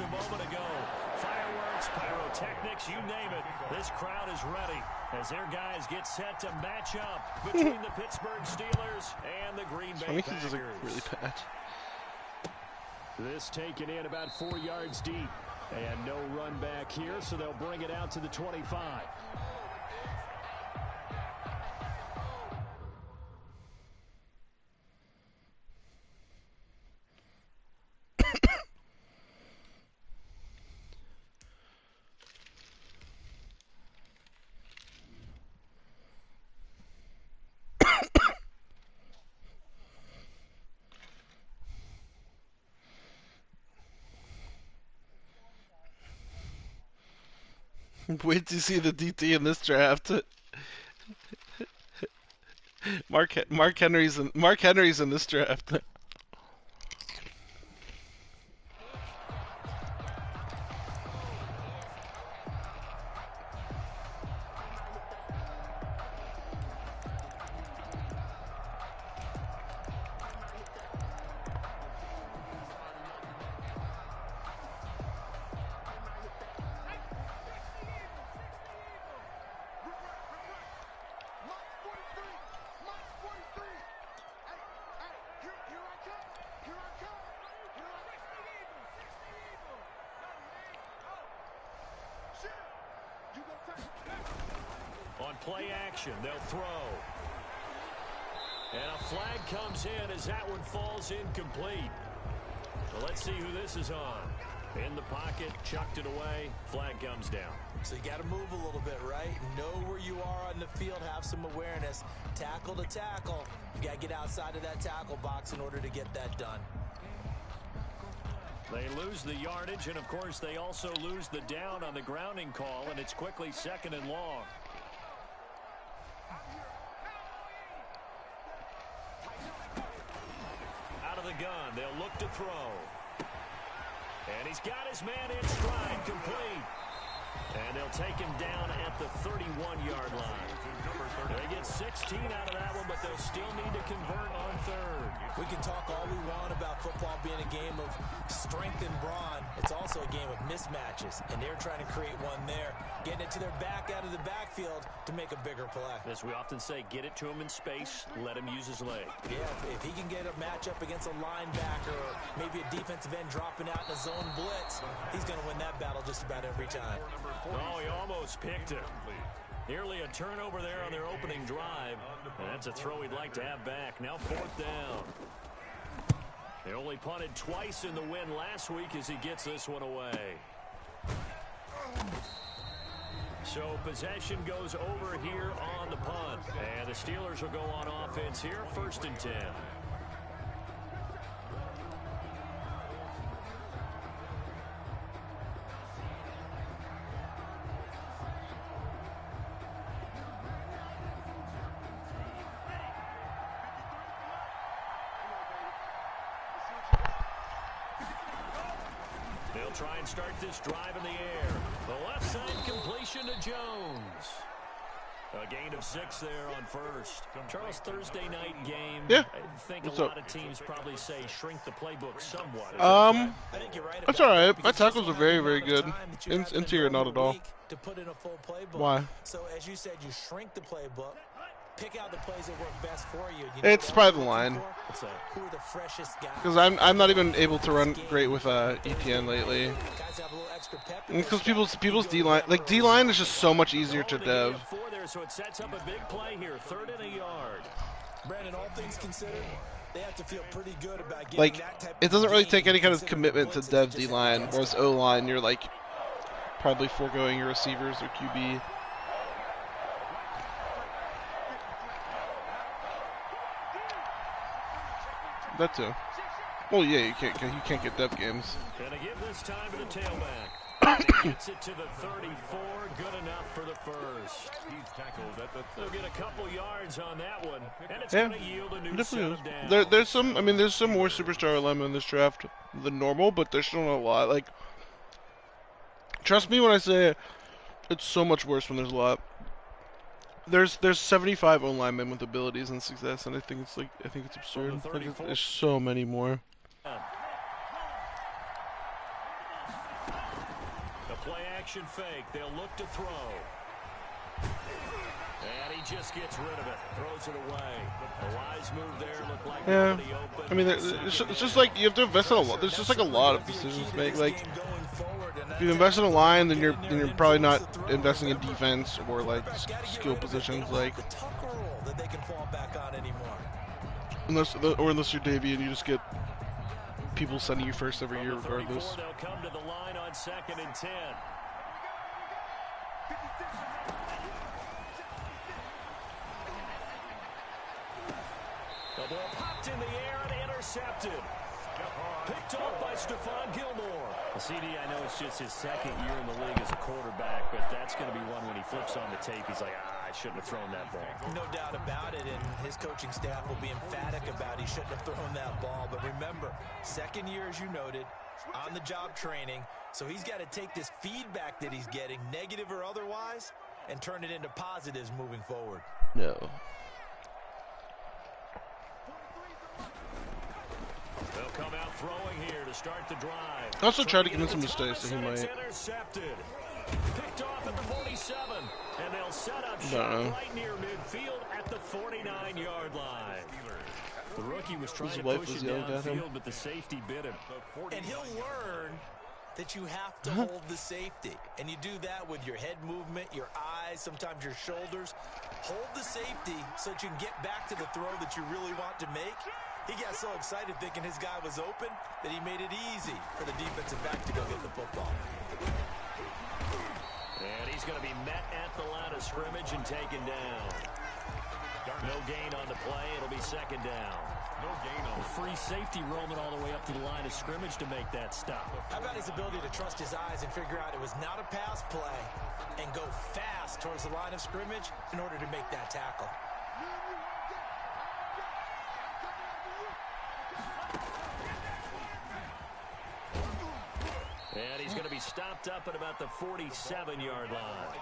a moment ago. Fireworks, pyrotechnics, you name it. This crowd is ready as their guys get set to match up between the Pittsburgh Steelers and the Green Bay Packers. Really bad. This taken in about 4 yards deep. And no run back here, so they'll bring it out to the 25. Wait to see the DT in this draft. Mark Henry's in this draft. On play action, they'll throw. And a flag comes in as that one falls incomplete. So let's see who this is on. In the pocket, chucked it away, flag comes down. So you got to move a little bit, right? Know where you are on the field, have some awareness. Tackle to tackle. You got to get outside of that tackle box in order to get that done. They lose the yardage, and of course they also lose the down on the grounding call, and it's quickly 2nd and long. Out of the gun, they'll look to throw. And he's got his man in stride, complete. And they'll take him down at the 31-yard line. They get 16 out of that one, but they'll still need to convert on 3rd. We can talk all we want about football being a game of strength and brawn. It's also a game of mismatches, and they're trying to create one there, getting it to their back out of the backfield to make a bigger play. As we often say, get it to him in space, let him use his leg. Yeah, if he can get a matchup against a linebacker or maybe a defensive end dropping out in a zone blitz, he's going to win that battle just about every time. Oh, he almost picked it. Nearly a turnover there on their opening drive. And that's a throw he'd like to have back. Now 4th down. They only punted twice in the win last week as he gets this one away. So possession goes over here on the punt. And the Steelers will go on offense here, 1st and 10. They'll try and start this drive in the air. The left side completion to Jones. A gain of 6 there on 1st. Charles, Thursday night game. Yeah. I think a lot of teams probably say shrink the playbook somewhat. I think you're right. That's all right. My tackles are very, very good. Interior, not at all. To put in a full playbook. Why? So as you said, you shrink the playbook. Pick out the plays that work best for you. It's probably the line. Who are the freshest guys? Because I'm not even able to run great with ETN lately. Guys have a little extra pep. Because people's D-line, like D-line is just so much easier to dev. So it sets up a big play here, 3rd and a yard. Brandon, all things considered, they have to feel pretty good about getting Like, that type it doesn't really take any kind of considered commitment to blitz dev if you just D-line, have whereas O-line, you're like probably foregoing your receivers or QB. That too. Well, yeah, you can't get dev games. Gonna give this time to the tailback. Gets it to the 34. Good enough for the 1st. He's tackled at the 30. They'll get a couple yards on that one, and it's gonna yield a new set of downs. There's some. I mean, there's some more superstar linemen in this draft than normal, but there's still not a lot. Like, trust me when I say it's so much worse when there's a lot. There's 75 O linemen with abilities and success, and I think it's absurd. There's so many more. Motion fake. They'll look to throw. And he just gets rid of it. Throws it away. A wise move there. Looked like nobody open. I mean, it's just like you have to invest in a lot. There's just like a lot of decisions to make. Like, if you invest in a line, then you're probably not investing in defense or like skill positions. Like, unless you're Davey and you just get people sending you first every year regardless. They'll come to the line on 2nd and 10. The ball popped in the air and intercepted. Picked off by Stephon Gilmore. Well, CD, I know it's just his 2nd year in the league as a quarterback, but that's going to be one when he flips on the tape, he's like, I shouldn't have thrown that ball. No doubt about it, and his coaching staff will be emphatic about he shouldn't have thrown that ball. But remember, 2nd year, as you noted, on-the-job training, so he's got to take this feedback that he's getting, negative or otherwise, and turn it into positives moving forward. No. They'll come out throwing here to start the drive. I also tried to convince him to stay, so he might. Intercepted. Picked off at the 47, and they'll set up shop right near midfield at the 49-yard line. The rookie was trying to push it downfield, but the safety bit him. And he'll learn that you have to hold the safety. And you do that with your head movement, your eyes, sometimes your shoulders. Hold the safety so that you can get back to the throw that you really want to make. He got so excited thinking his guy was open that he made it easy for the defensive back to go get the football. And he's going to be met at the line of scrimmage and taken down. No gain on the play. It'll be 2nd down. No gain on the free safety roaming all the way up to the line of scrimmage to make that stop. How about his ability to trust his eyes and figure out it was not a pass play and go fast towards the line of scrimmage in order to make that tackle. And he's going to be stopped up at about the 47-yard line.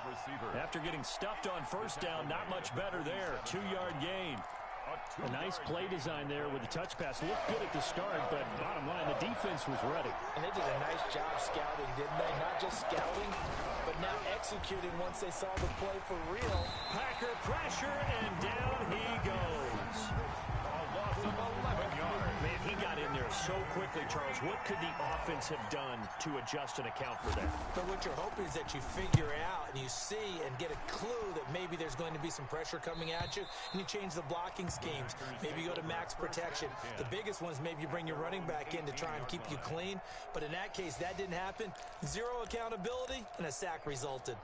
After getting stuffed on 1st down, not much better there. 2-yard gain. A nice play design there with the touch pass. Looked good at the start, but bottom line, the defense was ready. And they did a nice job scouting, didn't they? Not just scouting, but now executing once they saw the play for real. Packer pressure, and down he goes. A loss of 11 yards. Man, he got in there so quickly, Charles. What could the offense have done to adjust and account for that? But what you're hoping is that you figure out and you see and get a clue that maybe there's going to be some pressure coming at you, and you change the blocking schemes. Maybe you go to max protection. The biggest one is maybe you bring your running back in to try and keep you clean. But in that case, that didn't happen. Zero accountability, and a sack resulted.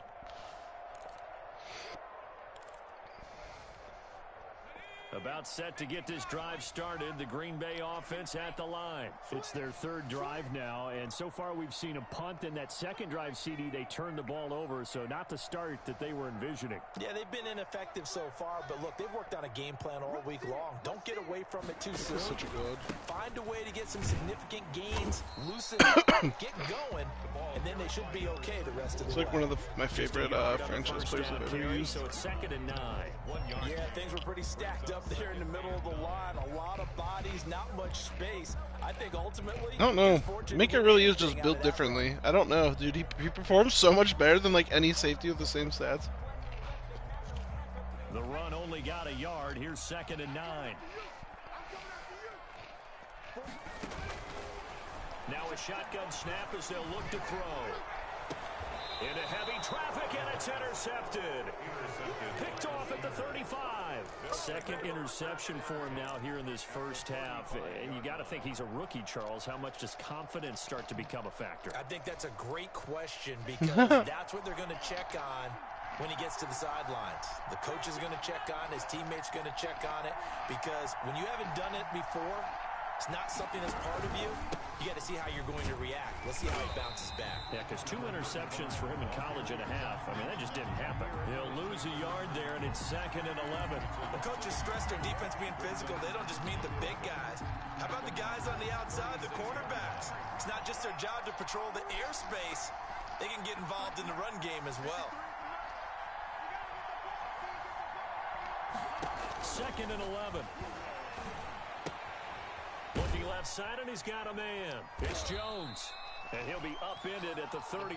About set to get this drive started, the Green Bay offense at the line. It's their 3rd drive now, and so far we've seen a punt. In that 2nd drive, CD, they turned the ball over, so not the start that they were envisioning. Yeah, they've been ineffective so far, but look, they've worked on a game plan all week long. Don't get away from it too soon. Such a good. Find a way to get some significant gains, loosen get going, and then they should be okay the rest of the way. It's like one of my favorite franchise players I've ever used. So it's 2nd and 9. 1 yard. Yeah, things were pretty stacked up there in the middle of the line. A lot of bodies, not much space. I think ultimately, I don't know. Minka really is just built differently. I don't know, dude. He performs so much better than like any safety with the same stats. The run only got a yard. Here's 2nd and 9. Now a shotgun snap as they'll look to throw. Into heavy traffic, and it's intercepted. Picked off at the 35. 2nd interception for him now here in this 1st half. And you got to think he's a rookie, Charles. How much does confidence start to become a factor? I think that's a great question because that's what they're going to check on when he gets to the sidelines. The coach is going to check on it. His teammates are going to check on it because when you haven't done it before, it's not something that's part of you. You got to see how you're going to react. Let's see how he bounces back. Yeah, because 2 interceptions for him in college and a half. I mean, that just didn't happen. They'll lose a yard there, and it's 2nd and 11. The coaches stress their defense being physical. They don't just mean the big guys. How about the guys on the outside, the cornerbacks? It's not just their job to patrol the airspace. They can get involved in the run game as well. 2nd and 11. Looking left side, and he's got a man. It's Jones. And he'll be upended at the 33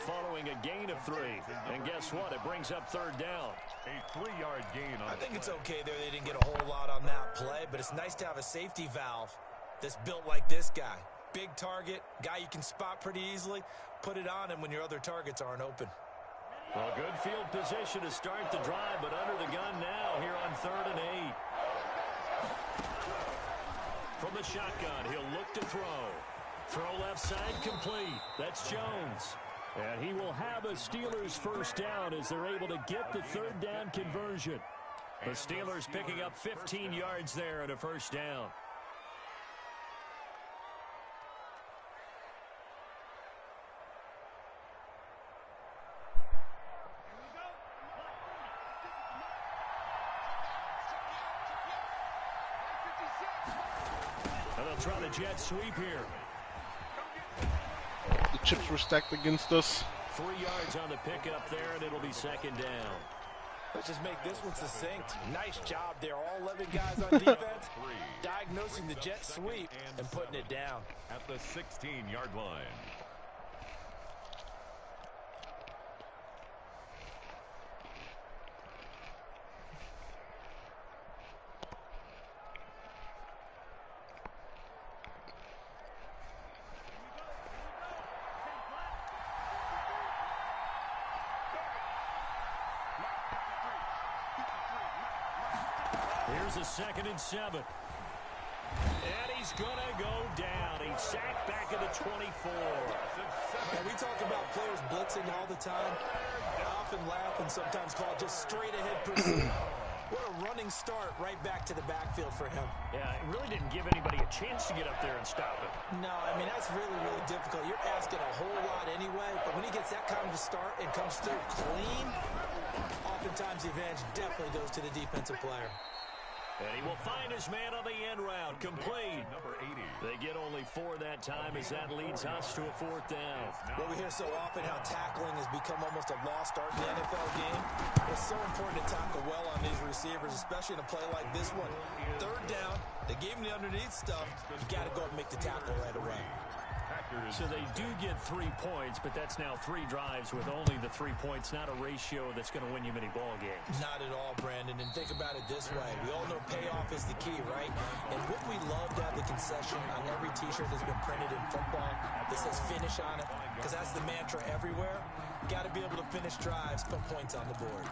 following a gain of 3. And guess what? It brings up third down. A 3-yard gain on I think it's okay there. They didn't get a whole lot on that play, but it's nice to have a safety valve that's built like this guy. Big target, guy you can spot pretty easily. Put it on him when your other targets aren't open. Well, good field position to start the drive, but under the gun now here on 3rd and 8. From the shotgun, he'll look to throw. Throw left side complete. That's Jones. And he will have a Steelers first down as they're able to get the third down conversion. The Steelers picking up 15 yards there and a first down. And they'll try the jet sweep here. The chips were stacked against us. 3 yards on the pickup there, and it'll be second down. Let's just make this one succinct. Nice job there. All 11 guys on defense diagnosing the jet sweep and putting it down. At the 16-yard line. Here's a 2nd and 7. And he's going to go down. He's sacked back at the 24. And we talk about players blitzing all the time. I often laugh and sometimes call it just straight ahead pursuit. What a running start right back to the backfield for him. Yeah, it really didn't give anybody a chance to get up there and stop it. No, I mean, that's really, really difficult. You're asking a whole lot anyway, but when he gets that kind of a start and comes through clean, oftentimes the advantage definitely goes to the defensive player. And he will find his man on the end round. Complete. Number 80. They get only 4 that time as that leads us to a 4th down. Well, we hear so often how tackling has become almost a lost art in the NFL game. It's so important to tackle well on these receivers, especially in a play like this one. 3rd down, they gave him the underneath stuff. You got to go and make the tackle right away. So they do get 3 points, but that's now 3 drives with only the 3 points, not a ratio that's going to win you many ball games. Not at all, Brandon. And think about it this way. We all know payoff is the key, right? And wouldn't we love to have the concession on every T-shirt that's been printed in football that says finish on it? Because that's the mantra everywhere. Got to be able to finish drives, put points on the board.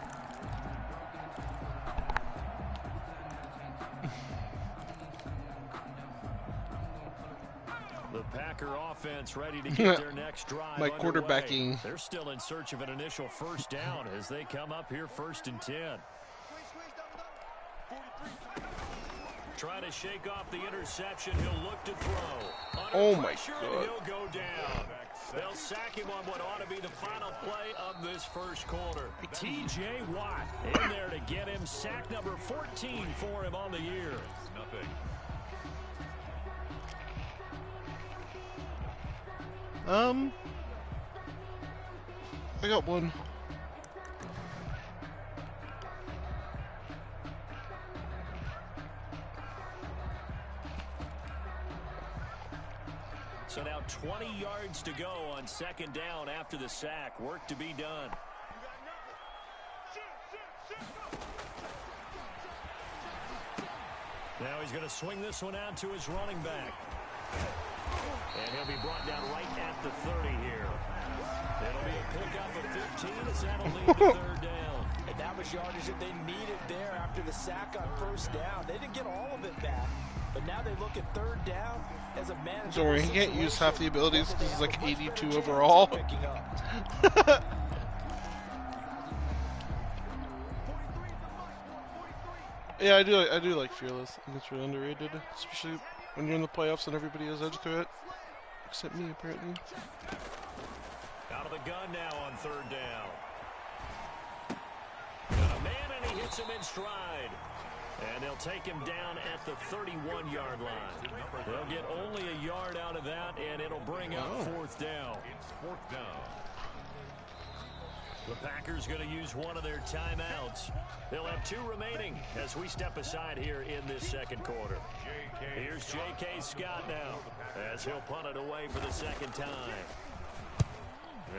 The Packer offense ready to get their next drive My underway. quarterbacking. They're still in search of an initial first down as they come up here 1st and 10. Trying to shake off the interception. He'll look to throw. Under Oh, my pressure, God. and he'll go down. They'll sack him on what ought to be the final play of this first quarter. T.J. Watt in there to get him. Sack number 14 for him on the year. Nothing. I got one. So now 20 yards to go on 2nd down after the sack. Work to be done. Now he's going to swing this one out to his running back. And he'll be brought down right at the 30 here. It'll be a pickup of 15 as that'll lead to 3rd down. And that was yardage that they needed there after the sack on 1st down. They didn't get all of it back, but now they look at 3rd down as a manager. Don't worry, he can't use half the abilities because he's like 82 overall. Yeah, I do like Fearless. I think it's really underrated, especially when you're in the playoffs and everybody has edge to it, except me apparently. Out of the gun now on 3rd down. Got a man and he hits him in stride. And they'll take him down at the 31-yard line. They'll get only a yard out of that, and it'll bring up 4th down. It's 4th down. The Packers going to use one of their timeouts. They'll have 2 remaining as we step aside here in this second quarter. Here's J.K. Scott now as he'll punt it away for the second time.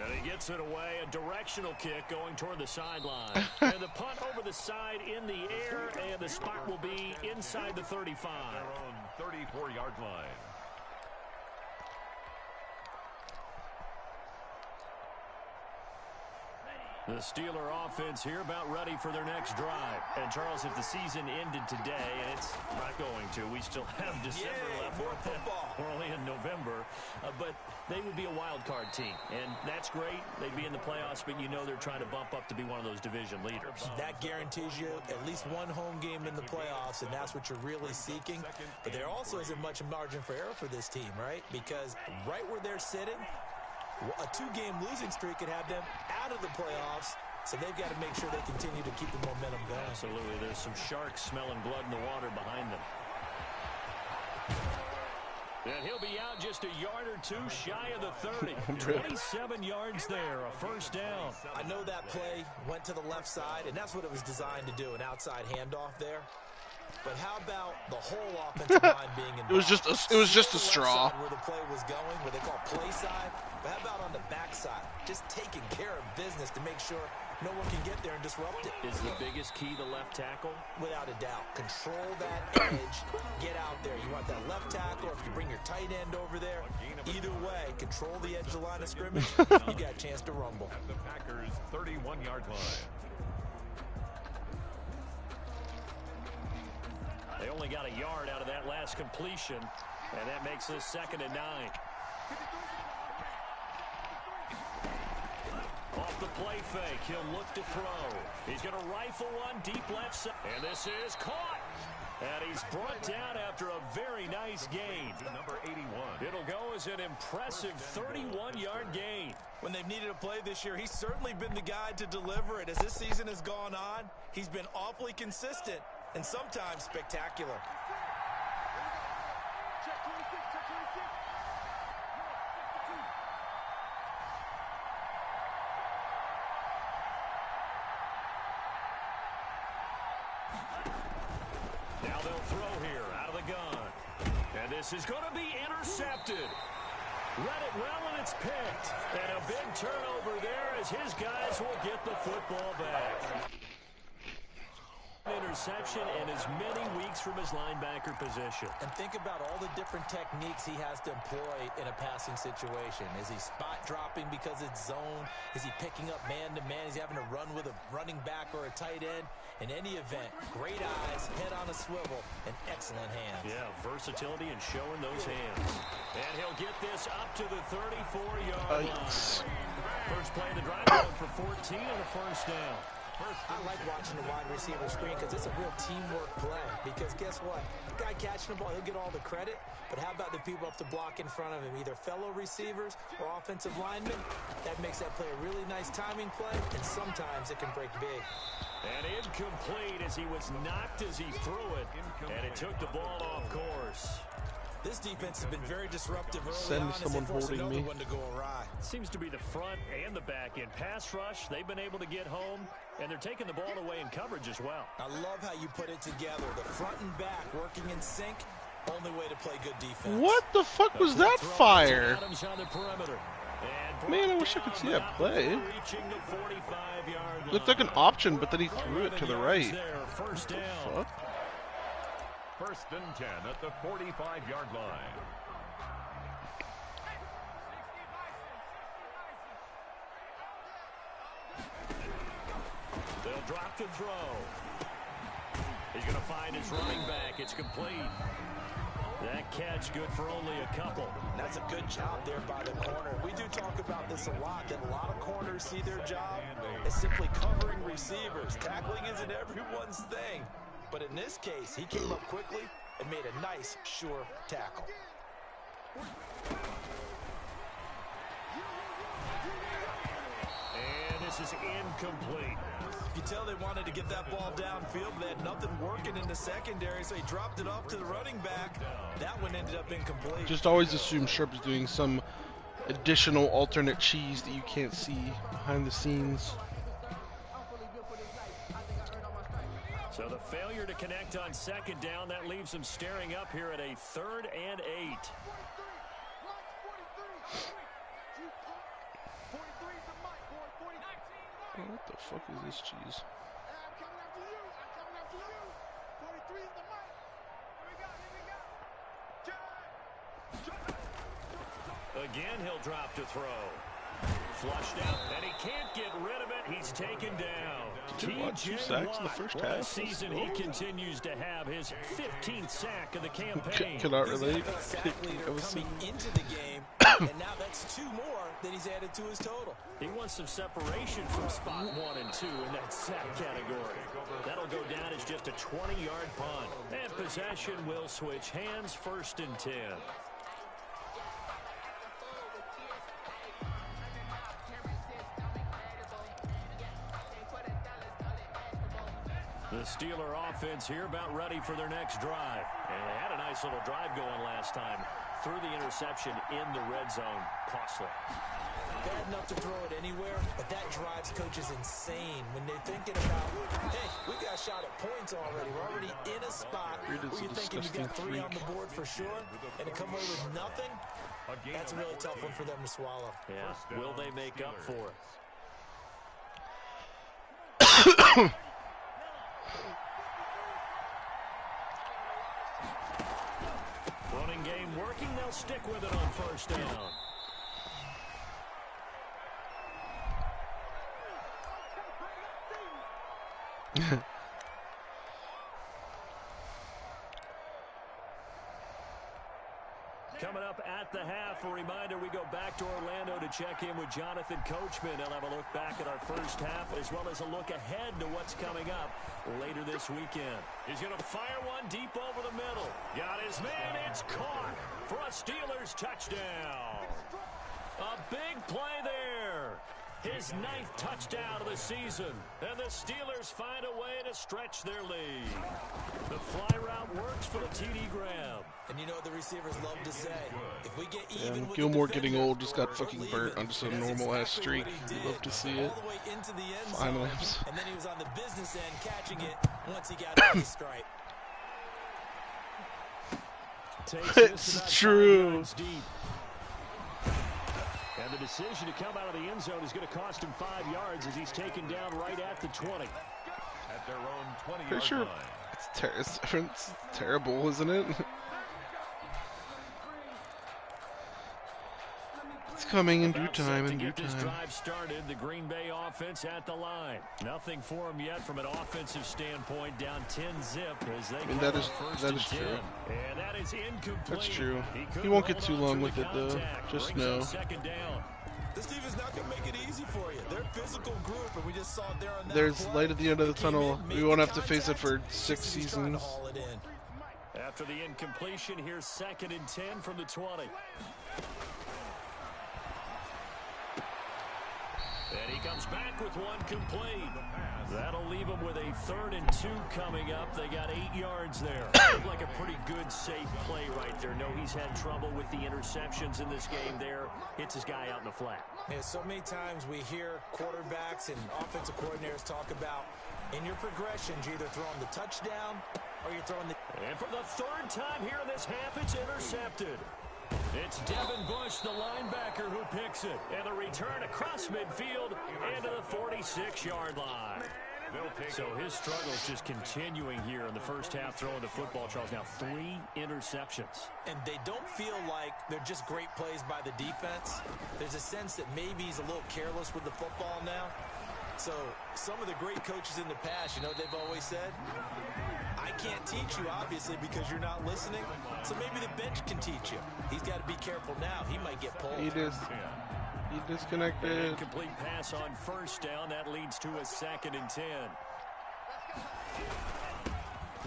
And he gets it away, a directional kick going toward the sideline. And the punt over the side in the air, and the spot will be inside the 35. Their own 34-yard line. The Steeler offense here about ready for their next drive. And, Charles, if the season ended today, and it's not going to, we still have December left. More football. We're only in November. But they would be a wild card team. And that's great. They'd be in the playoffs, but you know they're trying to bump up to be one of those division leaders. That guarantees you at least one home game in the playoffs, and that's what you're really seeking. But there also isn't much margin for error for this team, right? Because right where they're sitting, a 2-game losing streak could have them out of the playoffs, so they've got to make sure they continue to keep the momentum going. Absolutely. There's some sharks smelling blood in the water behind them. And he'll be out just a yard or 2 shy of the 30. 27 yards there, a first down. I know that play went to the left side, and that's what it was designed to do, an outside handoff there. But how about the whole offensive line being involved? It was just a straw. Where the play was going, where they call play side. But how about on the backside? Just taking care of business to make sure no one can get there and disrupt it. Is the biggest key the left tackle? Without a doubt. Control that edge. Get out there. You want that left tackle, or if you bring your tight end over there. Either way, control the edge of the line of scrimmage. You got a chance to rumble. At the Packers' 31-yard line. They only got a yard out of that last completion, and that makes this 2nd and 9. Off the play fake, he'll look to throw. He's going to rifle one deep left side, and this is caught. And he's brought down after a very nice gain. Number 81. It'll go as an impressive 31-yard gain. When they've needed a play this year, he's certainly been the guy to deliver it. As this season has gone on, he's been awfully consistent and sometimes spectacular. Now they'll throw here out of the gun. And this is going to be intercepted. Read it well, and it's picked. And a big turnover there as his guys will get the football back. Interception and as many weeks from his linebacker position. And think about all the different techniques he has to employ in a passing situation. Is he spot dropping because it's zone? Is he picking up man-to-man? Is he having to run with a running back or a tight end? In any event, great eyes, head on a swivel, and excellent hands. Yeah, versatility and showing those hands. And he'll get this up to the 34-yard line. First play of the drive going for 14 and a first down. I like watching the wide receiver screen because it's a real teamwork play. Because guess what? The guy catching the ball, he'll get all the credit. But how about the people up to block in front of him, either fellow receivers or offensive linemen? That makes that play a really nice timing play, and sometimes it can break big. And incomplete as he was knocked as he threw it. And it took the ball off course. This defense has been very disruptive early Send on someone as they force holding another me. one to go awry. Seems to be the front and the back end. Pass rush, they've been able to get home, and they're taking the ball away in coverage as well. I love how you put it together. The front and back working in sync. Only way to play good defense. What the fuck was that fire? Adams on the perimeter. And Man, I wish I could see that play. reaching the 45-yard line. Looked like an option, but then he threw it to the right. There, first down. Fuck. First and 10 at the 45-yard line. They'll drop to throw. He's going to find his running back. It's complete. That catch good for only a couple. That's a good job there by the corner. We do talk about this a lot, that a lot of corners see their job as simply covering receivers. Tackling isn't everyone's thing. But in this case, he came up quickly and made a nice, sure tackle. And this is incomplete. You tell they wanted to get that ball downfield, but they had nothing working in the secondary, so he dropped it off to the running back. That one ended up incomplete. Just always assume Sharp is doing some additional alternate cheese that you can't see behind the scenes. So the failure to connect on second down, that leaves them staring up here at a 3rd and 8. Oh, what the fuck is this cheese? Again, he'll drop to throw. Flushed out, and he can't get rid of it. He's taken down. Two sacks in the first half. This season, he continues to have his 15th sack of the campaign. Cannot relate. Coming into the game, and now that's 2 more that he's added to his total. He wants some separation from spot 1 and 2 in that sack category. That'll go down as just a 20-yard punt. And possession will switch hands, 1st and 10. The Steeler offense here about ready for their next drive. And they had a nice little drive going last time. Threw the interception in the red zone. Costly. Bad enough to throw it anywhere, but that drives coaches insane when they're thinking about, hey, we got shot at points already. We're already in a spot where you're thinking you got 3 on the board for sure, and to come away with nothing, that's a really tough one for them to swallow. Yeah, will they make up for it? Running game working, they'll stick with it on 1st down. Coming up at the half, a reminder, we go back to Orlando to check in with Jonathan Coachman. He'll have a look back at our first half as well as a look ahead to what's coming up later this weekend. He's going to fire one deep over the middle. Got his man. It's caught for a Steelers touchdown. A big play there. His 9th touchdown of the season. And the Steelers find a way to stretch their lead. The fly route works for the TD Graham. And you know what the receivers love to say? If we get even with Gilmore the getting defender, old just got fucking burnt on just a normal-ass streak. Love to see it. All the way into the end Finally. zone, and then he was on the business end catching it once he got to the stripe. It's true. Deep. And the decision to come out of the end zone is going to cost him 5 yards as he's taken down right at the 20. At their own 20-yard Pretty sure line. it's terrible, isn't it? It's coming in due time, To get this drive started, the Green Bay offense at the line. Nothing for him yet from an offensive standpoint. Down 10-zip as they come that up is 1st and 10. true. And that is incomplete. That's true. He He won't get hold too on long to with the it, though. contact. Just Brings up know. 2nd down. This team is not going to make it easy for you. They're a physical group, and we just saw it there on that There's play. light at the end of the He came tunnel. in, We made won't the have to face it contact, for 6 just as he's trying to seasons. haul it in. After the incompletion, here's 2nd and 10 from the 20. And he comes back with one complete. That'll leave him with a 3rd and 2 coming up. They got 8 yards there. Looked like a pretty good, safe play right there. No, he's had trouble with the interceptions in this game there. Hits his guy out in the flat. Yeah, so many times we hear quarterbacks and offensive coordinators talk about in your progressions, you're either throwing the touchdown or you're throwing the... And for the 3rd time here in this half, it's intercepted. It's Devin Bush, the linebacker, who picks it. And the return across midfield into the 46-yard line. So his struggle's just continuing here in the first half throwing the football, Charles. Now 3 interceptions. And they don't feel like they're just great plays by the defense. There's a sense that maybe he's a little careless with the football now. So some of the great coaches in the past, you know what they've always said? I can't teach you, obviously, because you're not listening. So maybe the bench can teach you. He's got to be careful now. He might get pulled. He An disconnected. incomplete pass on 1st down. That leads to a 2nd and 10.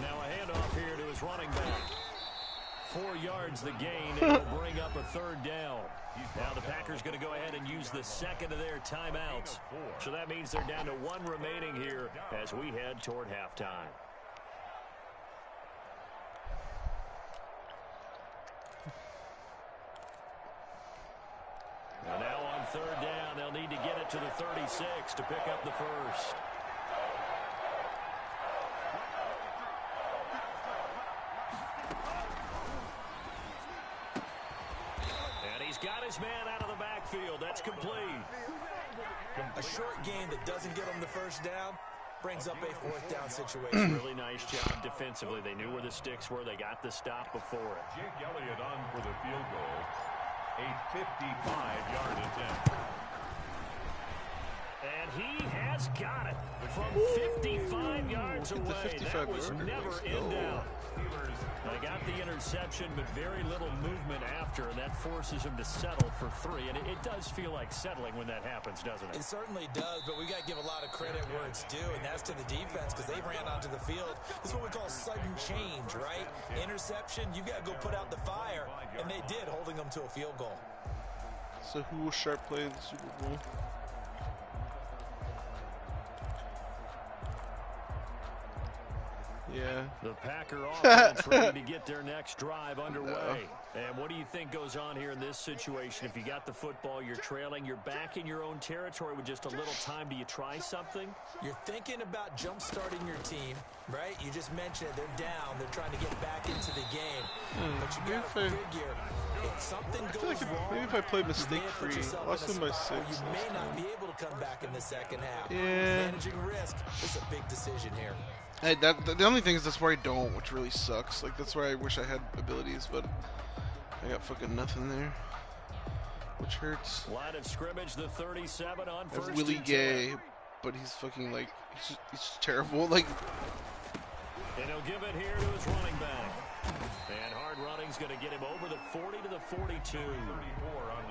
Now a handoff here to his running back. 4 yards the gain, and will bring up a 3rd down. Now the Packers going to go ahead and use the 2nd of their timeouts. So that means they're down to 1 remaining here as we head toward halftime. And now on 3rd down, they'll need to get it to the 36 to pick up the 1st. his man out of the backfield. That's complete. A short gain that doesn't get him the first down brings up a fourth down situation. Really nice job defensively. They knew where the sticks were. They got the stop before it. Jake Elliott on for the field goal. A 55-yard attempt. And he has got it from 55 yards away. That was never in doubt. They got the interception, but very little movement after, and that forces him to settle for 3. And it does feel like settling when that happens, doesn't it? It certainly does, but we got to give a lot of credit where it's due, and that's to the defense because they ran onto the field. This is what we call sudden change, right? Interception, you got to go put out the fire, and they did, holding them to a field goal. So who will Sharp play in the Super Bowl? Yeah. The Packer offense ready to get their next drive underway. And what do you think goes on here in this situation? If you got the football, you're trailing, you're back in your own territory with just a little time. Do you try something? You're thinking about jump-starting your team, right? You just mentioned it. They're down. They're trying to get back into the game. But you got to figure if something goes wrong, maybe if I play mistake-free, lost in by 6. You may not be able to come back in the second half. Yeah. Managing risk is a big decision here. Hey, the only thing is that's where I don't, which really sucks. Like, that's where I wish I had abilities, but I got fucking nothing there, which hurts. Line of scrimmage, the 37 on first. That's Willie Gay, but he's fucking, like, he's just terrible. Like, and he'll give it here to his running back. And hard running's going to get him over the 40 to the 42.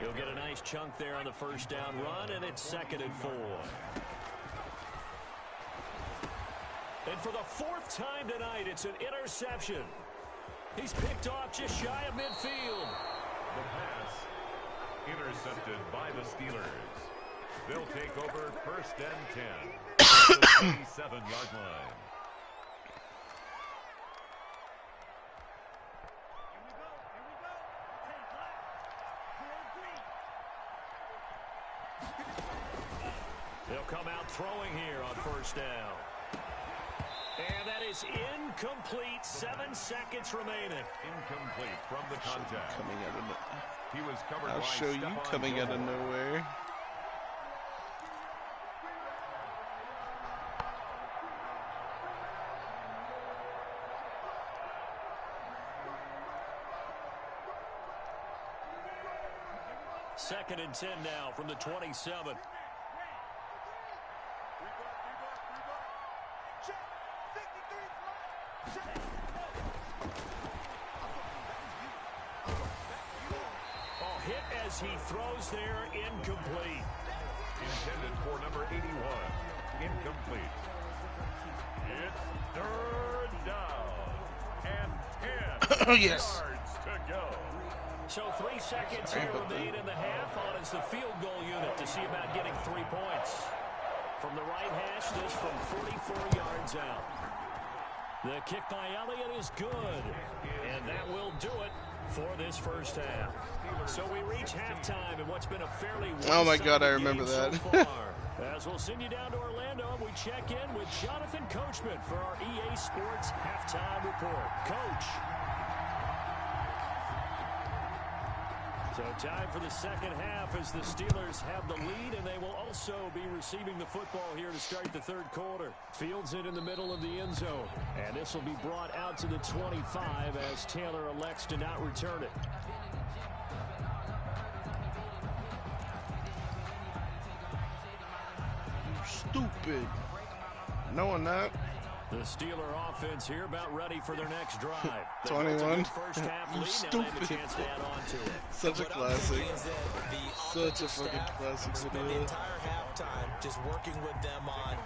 He'll get a nice chunk there on the first down run, and it's 2nd and 4. And for the 4th time tonight, it's an interception. He's picked off just shy of midfield. The pass intercepted by the Steelers. They'll take over 1st and 10 at the 27-yard line. They'll come out throwing here on first down. And that is incomplete. 7 seconds remaining. Incomplete from the contact. coming out of He was covered I'll by show you Stephon coming out of Gilmore. nowhere. Second and 10 now from the 27. Oh, hit as he throws there, incomplete. Intended for number 81. Incomplete. It's 3rd down and 10 Oh, yes. yards to go. So 3 seconds here remain in the half on as the field goal unit to see about getting 3 points. From the right hash, this from 44 yards out. The kick by Elliott is good, and that will do it for this first half. So we reach halftime in what's been a fairly Oh my God, I one-sided remember game that. so far. As we'll send you down to Orlando, and we check in with Jonathan Coachman for our EA Sports Halftime Report. Coach. So time for the second half as the Steelers have the lead, and they will also be receiving the football here to start the 3rd quarter. Fields it in the middle of the end zone, and this will be brought out to the 25 as Taylor elects to not return it. Stupid. Knowing that. The Steeler offense here about ready for their next drive. 21. First half lead, Stupid. now they have a chance to add on to it. Such a What I'm classic. thinking is that the Such a offensive fucking staff classic spent the video. entire halftime just working with them on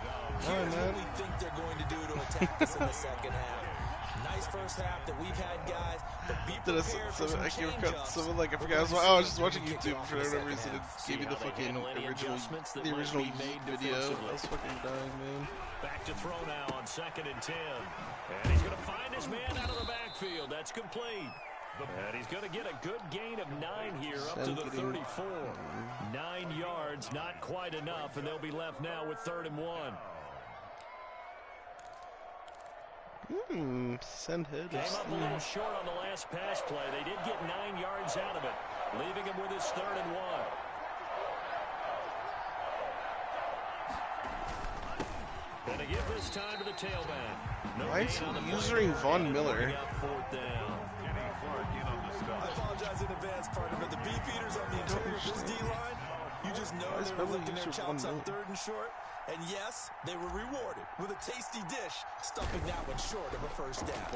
here's man. what we think they're going to do to attack us in the second half. Nice first half that we've had, guys, but be prepared for some change-ups. Like, I forgot. I was just watching YouTube for whatever reason. It gave me the fucking original Yeet video. I was fucking dying, man. Back to throw now on 2nd and 10. And he's going to find his man out of the backfield. That's complete. And he's going to get a good gain of 9 here up to the 34. 9 yards, not quite enough, and they'll be left now with 3rd and 1. Send hit. Came up a little short on the last pass play. They did get 9 yards out of it, leaving him with his 3rd and 1. And to give this time to the tailback. Why is he using Von Miller? Kenny Clark in on the I stop. apologize in advance, partner, but the beefeaters on the interior of this D-line, you just know Why is they were Beverly licking their User chops on 1 3rd and short. And yes, they were rewarded with a tasty dish, stuffing that one short of a first down.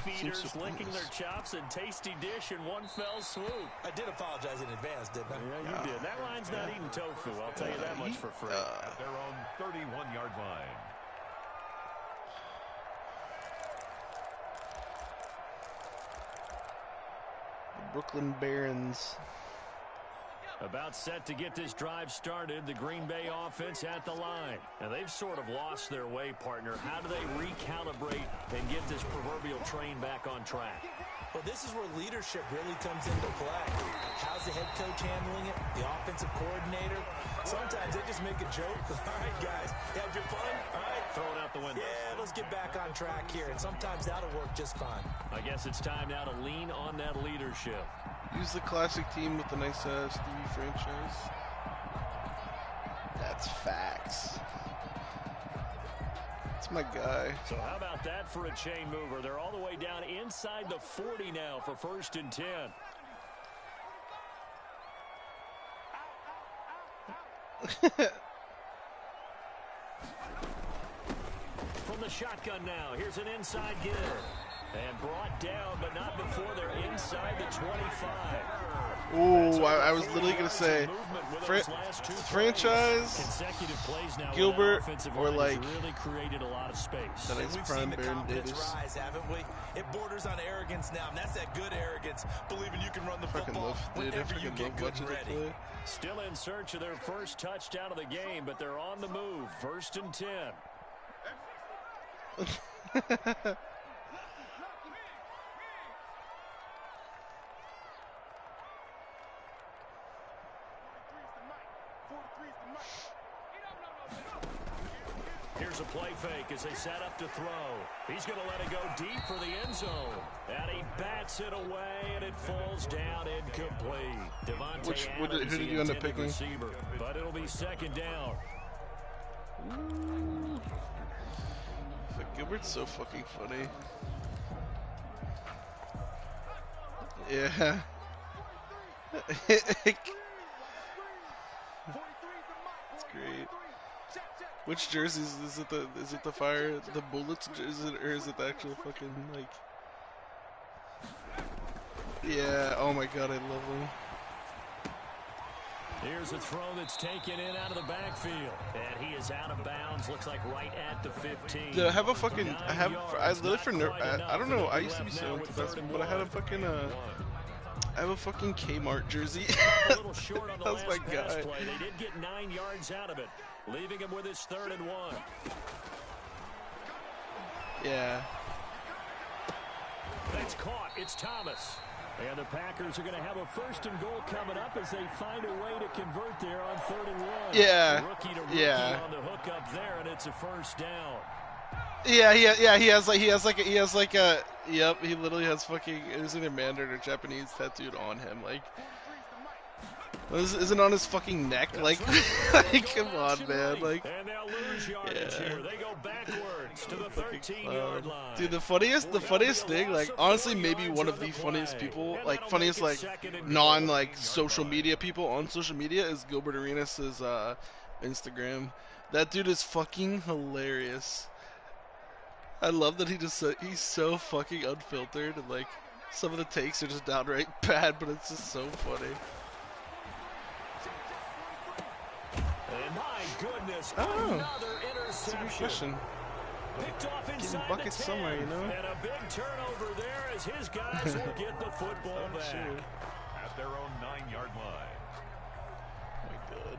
Feeders licking their chops and tasty dish in one fell swoop. I did apologize in advance, didn't I? Yeah, you did. That line's not eating tofu. I'll tell you that much for free. At their own 31-yard line. Brooklyn Barons. About set to get this drive started, the Green Bay offense at the line. Now, they've sort of lost their way, partner. How do they recalibrate and get this proverbial train back on track? Well, this is where leadership really comes into play. How's the head coach handling it? The offensive coordinator? Sometimes they just make a joke. All right, guys, you had your fun? All right. Throw it out the window. Yeah, let's get back on track here. And sometimes that'll work just fine. I guess it's time now to lean on that leadership. Use the classic team with the nice Stevie franchise. That's facts. That's my guy. So how about that for a chain mover? They're all the way down inside the 40 now for 1st and 10. From the shotgun now, here's an inside getter. And brought down, but not before they're inside the 25. Ooh, I was literally going to say, franchise, consecutive plays now. Gilbert, or line like, has really created a lot of space. that is We've prime seen the Baron confidence Davis. rise, haven't we? It borders on arrogance now, and that's that good arrogance, believing you can run the Fucking football love, dude. I whenever you fucking get love good watching and it ready. play. Still in search of their first touchdown of the game, but they're on the move. 1st and 10. Here's a play fake as they set up to throw. He's going to let it go deep for the end zone. And he bats it away, and it falls down incomplete. Devontae Who Adams, did the you end up intended picking? receiver. But it'll be 2nd down. But Gilbert's so fucking funny. Yeah. It's great. Which jerseys is it? The fire, the Bullets? Is it, or is it the actual fucking like? Yeah. Oh my god, I love them. Here's a throw that's taken in out of the backfield. And he is out of bounds. Looks like right at the 15. Dude, I have a fucking. I live for. I don't know. I used to be so into this, but I had a fucking. I have a fucking Kmart jersey. A little short on the That's my last pass guy. play. They did get 9 yards out of it, leaving him with his 3rd and 1. Yeah. That's caught. It's Thomas. And the Packers are going to have a 1st and goal coming up as they find a way to convert there on 3rd and 1. Yeah. Rookie to rookie Yeah. on the hook up there, and it's a 1st down. Yeah, he has like a yep, he literally has fucking, it was either Mandarin or Japanese tattooed on him, like, isn't on his fucking neck, like, like come on, man, like, And they'll lose yardage yeah. here. They go backwards to the 13-yard line. Dude, the funniest thing, like, honestly, maybe one of the funniest people, like, funniest, like, like, social media people on social media is Gilbert Arenas' Instagram. That dude is fucking hilarious. I love that he's so fucking unfiltered, and like some of the takes are just downright bad, but it's just so funny. And my goodness, Oh, another that's a good interception. question. Picked off inside buckets the 10. somewhere, you know? And a big turnover there as his guys will get the football Oh, back. shit. At their own 9-yard line. Oh my god.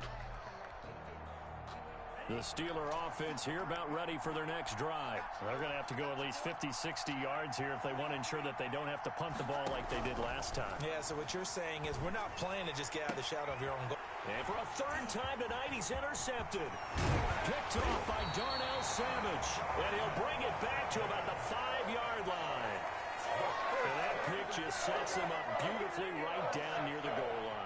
The Steeler offense here about ready for their next drive. They're going to have to go at least 50, 60 yards here if they want to ensure that they don't have to punt the ball like they did last time. Yeah, so what you're saying is we're not playing to just get out of the shadow of your own goal. And for a third time tonight, he's intercepted. Picked off by Darnell Savage. And he'll bring it back to about the 5-yard line. And that pick just sets him up beautifully right down near the goal line.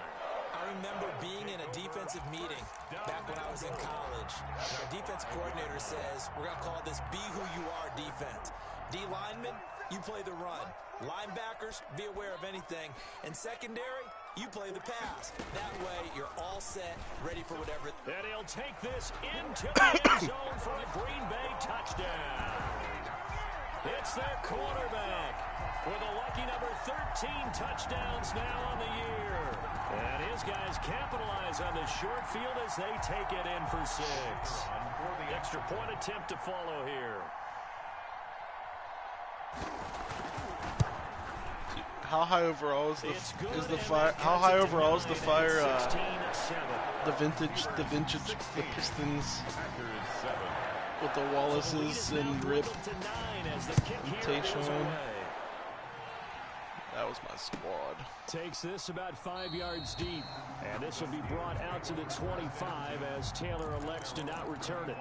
I remember being in a defensive meeting back when I was in college. And our defense coordinator says, we're going to call this be who you are defense. D linemen, you play the run. Linebackers, be aware of anything. And secondary, you play the pass. That way, you're all set, ready for whatever. And he'll take this into the end zone for a Green Bay touchdown. It's their quarterback with a lucky number 13 touchdowns now on the year. And his guys capitalize on the short field as they take it in for 6. The extra point attempt to follow here. How high overall is the fire? How high overall is the fire? The Pistons with the Wallaces and Rip Tayshaun. That was my squad. Takes this about 5 yards deep. And this will be brought out to the 25 as Taylor elects to not return it.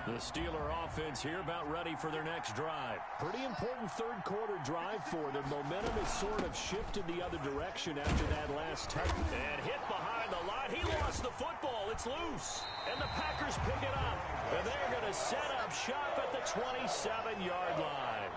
The Steeler offense here about ready for their next drive. Pretty important third quarter drive for them. Momentum has sort of shifted the other direction after that last touch. And hit behind the line. He lost the football. It's loose. And the Packers pick it up. And they're going to set up shop at the 27-yard line.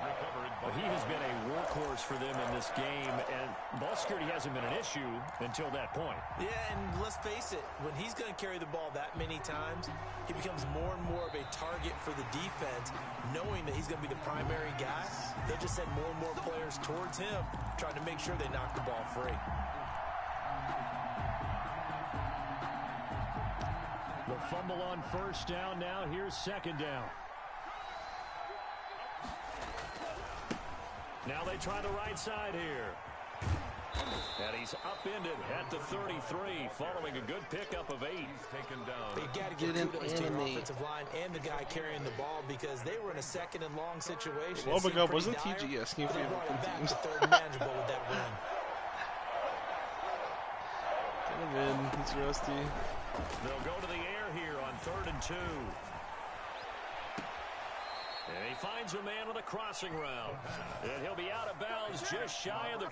Well, he has been a workhorse for them in this game, and ball security hasn't been an issue until that point. Yeah, and let's face it, when he's going to carry the ball that many times, he becomes more and more of a target for the defense, knowing that he's going to be the primary guy. They'll just send more and more players towards him, trying to make sure they knock the ball free. The fumble on first down now. Here's second down. Now they try the right side here. And he's upended at the 33, following a good pickup of 8. He's taken down. They got to give kudos to your offensive line and the guy carrying the ball because they were in a second and long situation. Oh my God, wasn't TG asking if you were teams? Third manageable with that run. Get him in. He's rusty. They'll go to the air here on 3rd and 2. And he finds a man on the crossing route. And he'll be out of bounds just shy of the...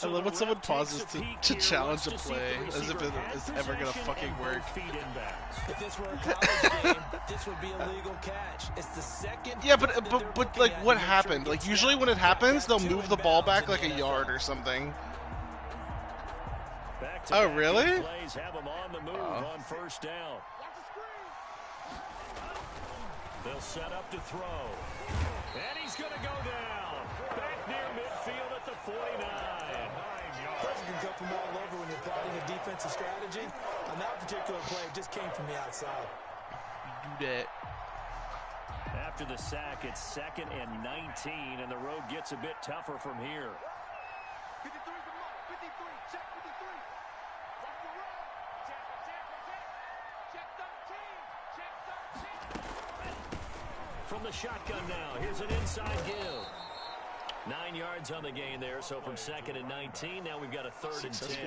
I love when someone pauses to challenge a play as if it is ever going to fucking work. If this were a college game, this would be a legal catch. It's the second. Yeah, but like what happened? Like usually when it happens, they'll move the ball back like a yard or something. Oh, really? Have him on the move on first down. They'll set up to throw. And he's going to go down. Back near midfield at the 49. Pressure can come from all over when you're plotting a defensive strategy. On that particular play, it just came from the outside. Do that. After the sack, it's 2nd and 19, and the road gets a bit tougher from here. 53 from Mark. 53. Check 53. Off the road. Check 13. Check 13. From the shotgun now, here's an inside give. 9 yards on the gain there, so from 2nd and 19, now we've got a 3rd and 10.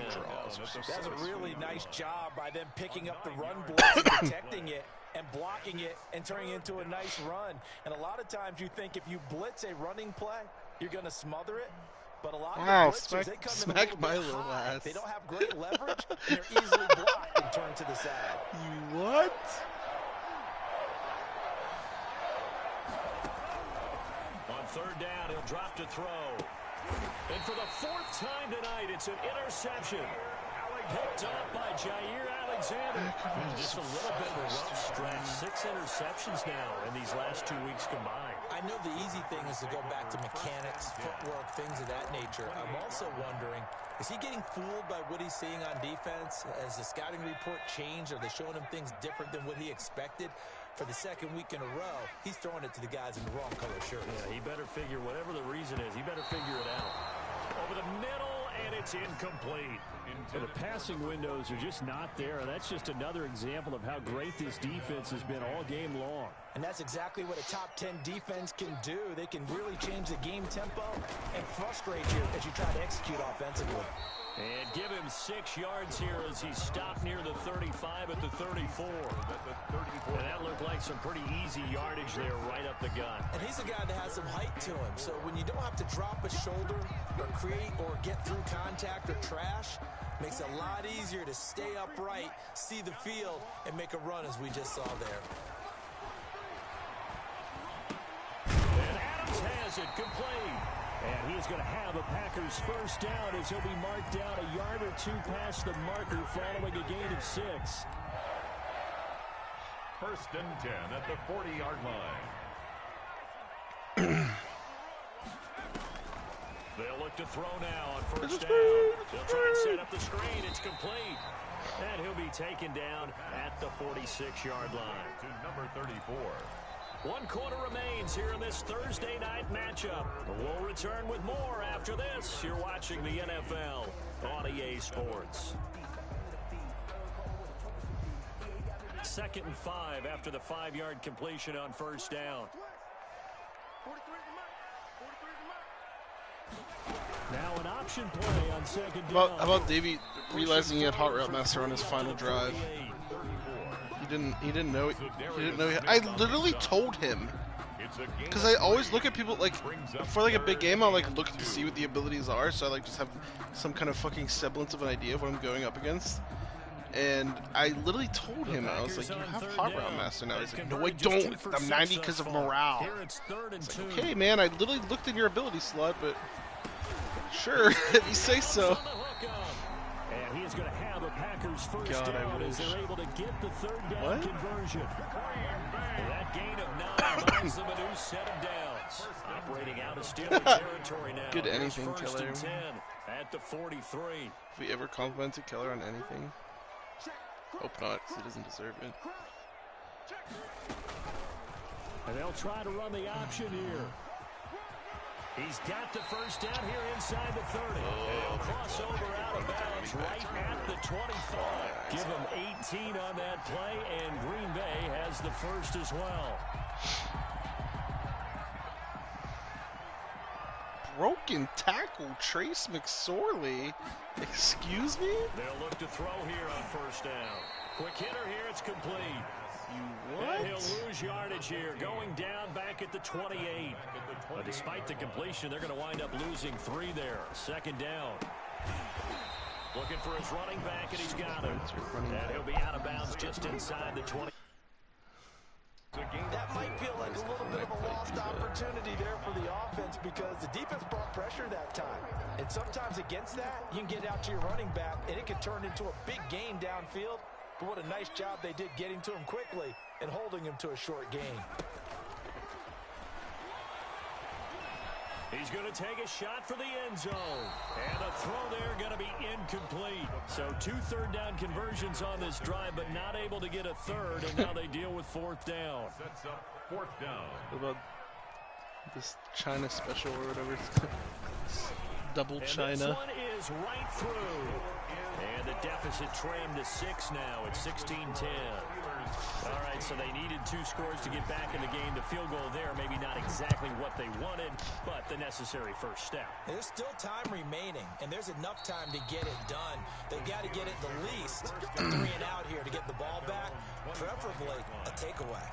That's a really nice job by them picking up the run blitz and protecting it and blocking it and turning it into a nice run. And a lot of times you think if you blitz a running play, you're going to smother it. But a lot of the blitzers, they come in a little bit high. They don't have great leverage, and they're easily blocked and turned to the side. You what? On 3rd down, he'll drop to throw. And for the 4th time tonight, it's an interception. Picked up by Jair Alexander. Just a little bit of a rough stretch. 6 interceptions now in these last 2 weeks combined. I know the easy thing is to go back to mechanics, footwork, things of that nature. I'm also wondering Is he getting fooled by what he's seeing on defense? Has the scouting report changed? Are they showing him things different than what he expected? For the second week in a row, he's throwing it to the guys in the wrong color shirts. Yeah, he better figure, whatever the reason is, he better figure it out. Over the middle, and it's incomplete. And the passing windows are just not there. That's just another example of how great this defense has been all game long. And that's exactly what a top 10 defense can do. They can really change the game tempo and frustrate you as you try to execute offensively. And give him 6 yards here as he stopped near the 35 at the 34. And that looked like some pretty easy yardage there right up the gut. And he's a guy that has some height to him. So when you don't have to drop a shoulder or create or get through contact or trash, makes it a lot easier to stay upright, see the field, and make a run as we just saw there. And Adams has it complete. And he's going to have a Packers first down as he'll be marked down a yard or 2 past the marker following a gain of 6. First and 10 at the 40-yard line. They'll look to throw now on first down. They'll try and set up the screen. It's complete. And he'll be taken down at the 46-yard line. To number 34. 1 quarter remains here in this Thursday night matchup. We'll return with more after this. You're watching the NFL on EA Sports. 2nd and 5 after the 5-yard completion on first down. 43 is the mark. 43 is the mark. Now an option play on 2nd down. How about Davey realizing he had Hot Route Master on his final drive? He didn't know. I literally told him. Because I always look at people, like, for, like, a big game, I'll, like, look to see what the abilities are, so I, like, just have some kind of fucking semblance of an idea of what I'm going up against. And I literally told him, I was like, you have Hot Route Master now. He's like, no, I don't. I'm 90 because of morale. It's like, okay, man, I literally looked in your ability slot, but sure, if you say so. And he is going to have a Packers first God, down as they're able to get the 3rd down conversion. That gain of 9 buys them a new set of downs. Operating out of Steeler territory now. Good anything, First Keller. and 10 at the 43. If we ever complimented Keller on anything, hope not, because he doesn't deserve it. And they'll try to run the option here. He's got the first down here inside the 30. He'll cross over out of bounds right at the 25. Give him 18 on that play, and Green Bay has the first as well. Broken tackle, Trace McSorley. Excuse me? They'll look to throw here on first down. Quick hitter here, it's complete. You And he'll what? lose yardage here, going down back at the 28. But despite the completion, they're going to wind up losing 3 there. 2nd down. Looking for his running back, and he's got him. And he'll be out of bounds just inside the 20. That might feel like a little bit of a lost opportunity there for the offense because the defense brought pressure that time. And sometimes against that, you can get out to your running back, and it can turn into a big gain downfield. But what a nice job they did getting to him quickly and holding him to a short gain. He's going to take a shot for the end zone. And a throw there going to be incomplete. So 2 third down conversions on this drive, but not able to get a third, and now they deal with 4th down. Sets up 4th down. What about this China special or whatever it's called? Double And China. this one is right through. And the deficit trimmed to 6 now at 16-10. All right, so they needed 2 scores to get back in the game. The field goal there, maybe not exactly what they wanted, but the necessary first step. There's still time remaining, and there's enough time to get it done. They've got to get it the least 3 and out here to get the ball back, preferably a takeaway.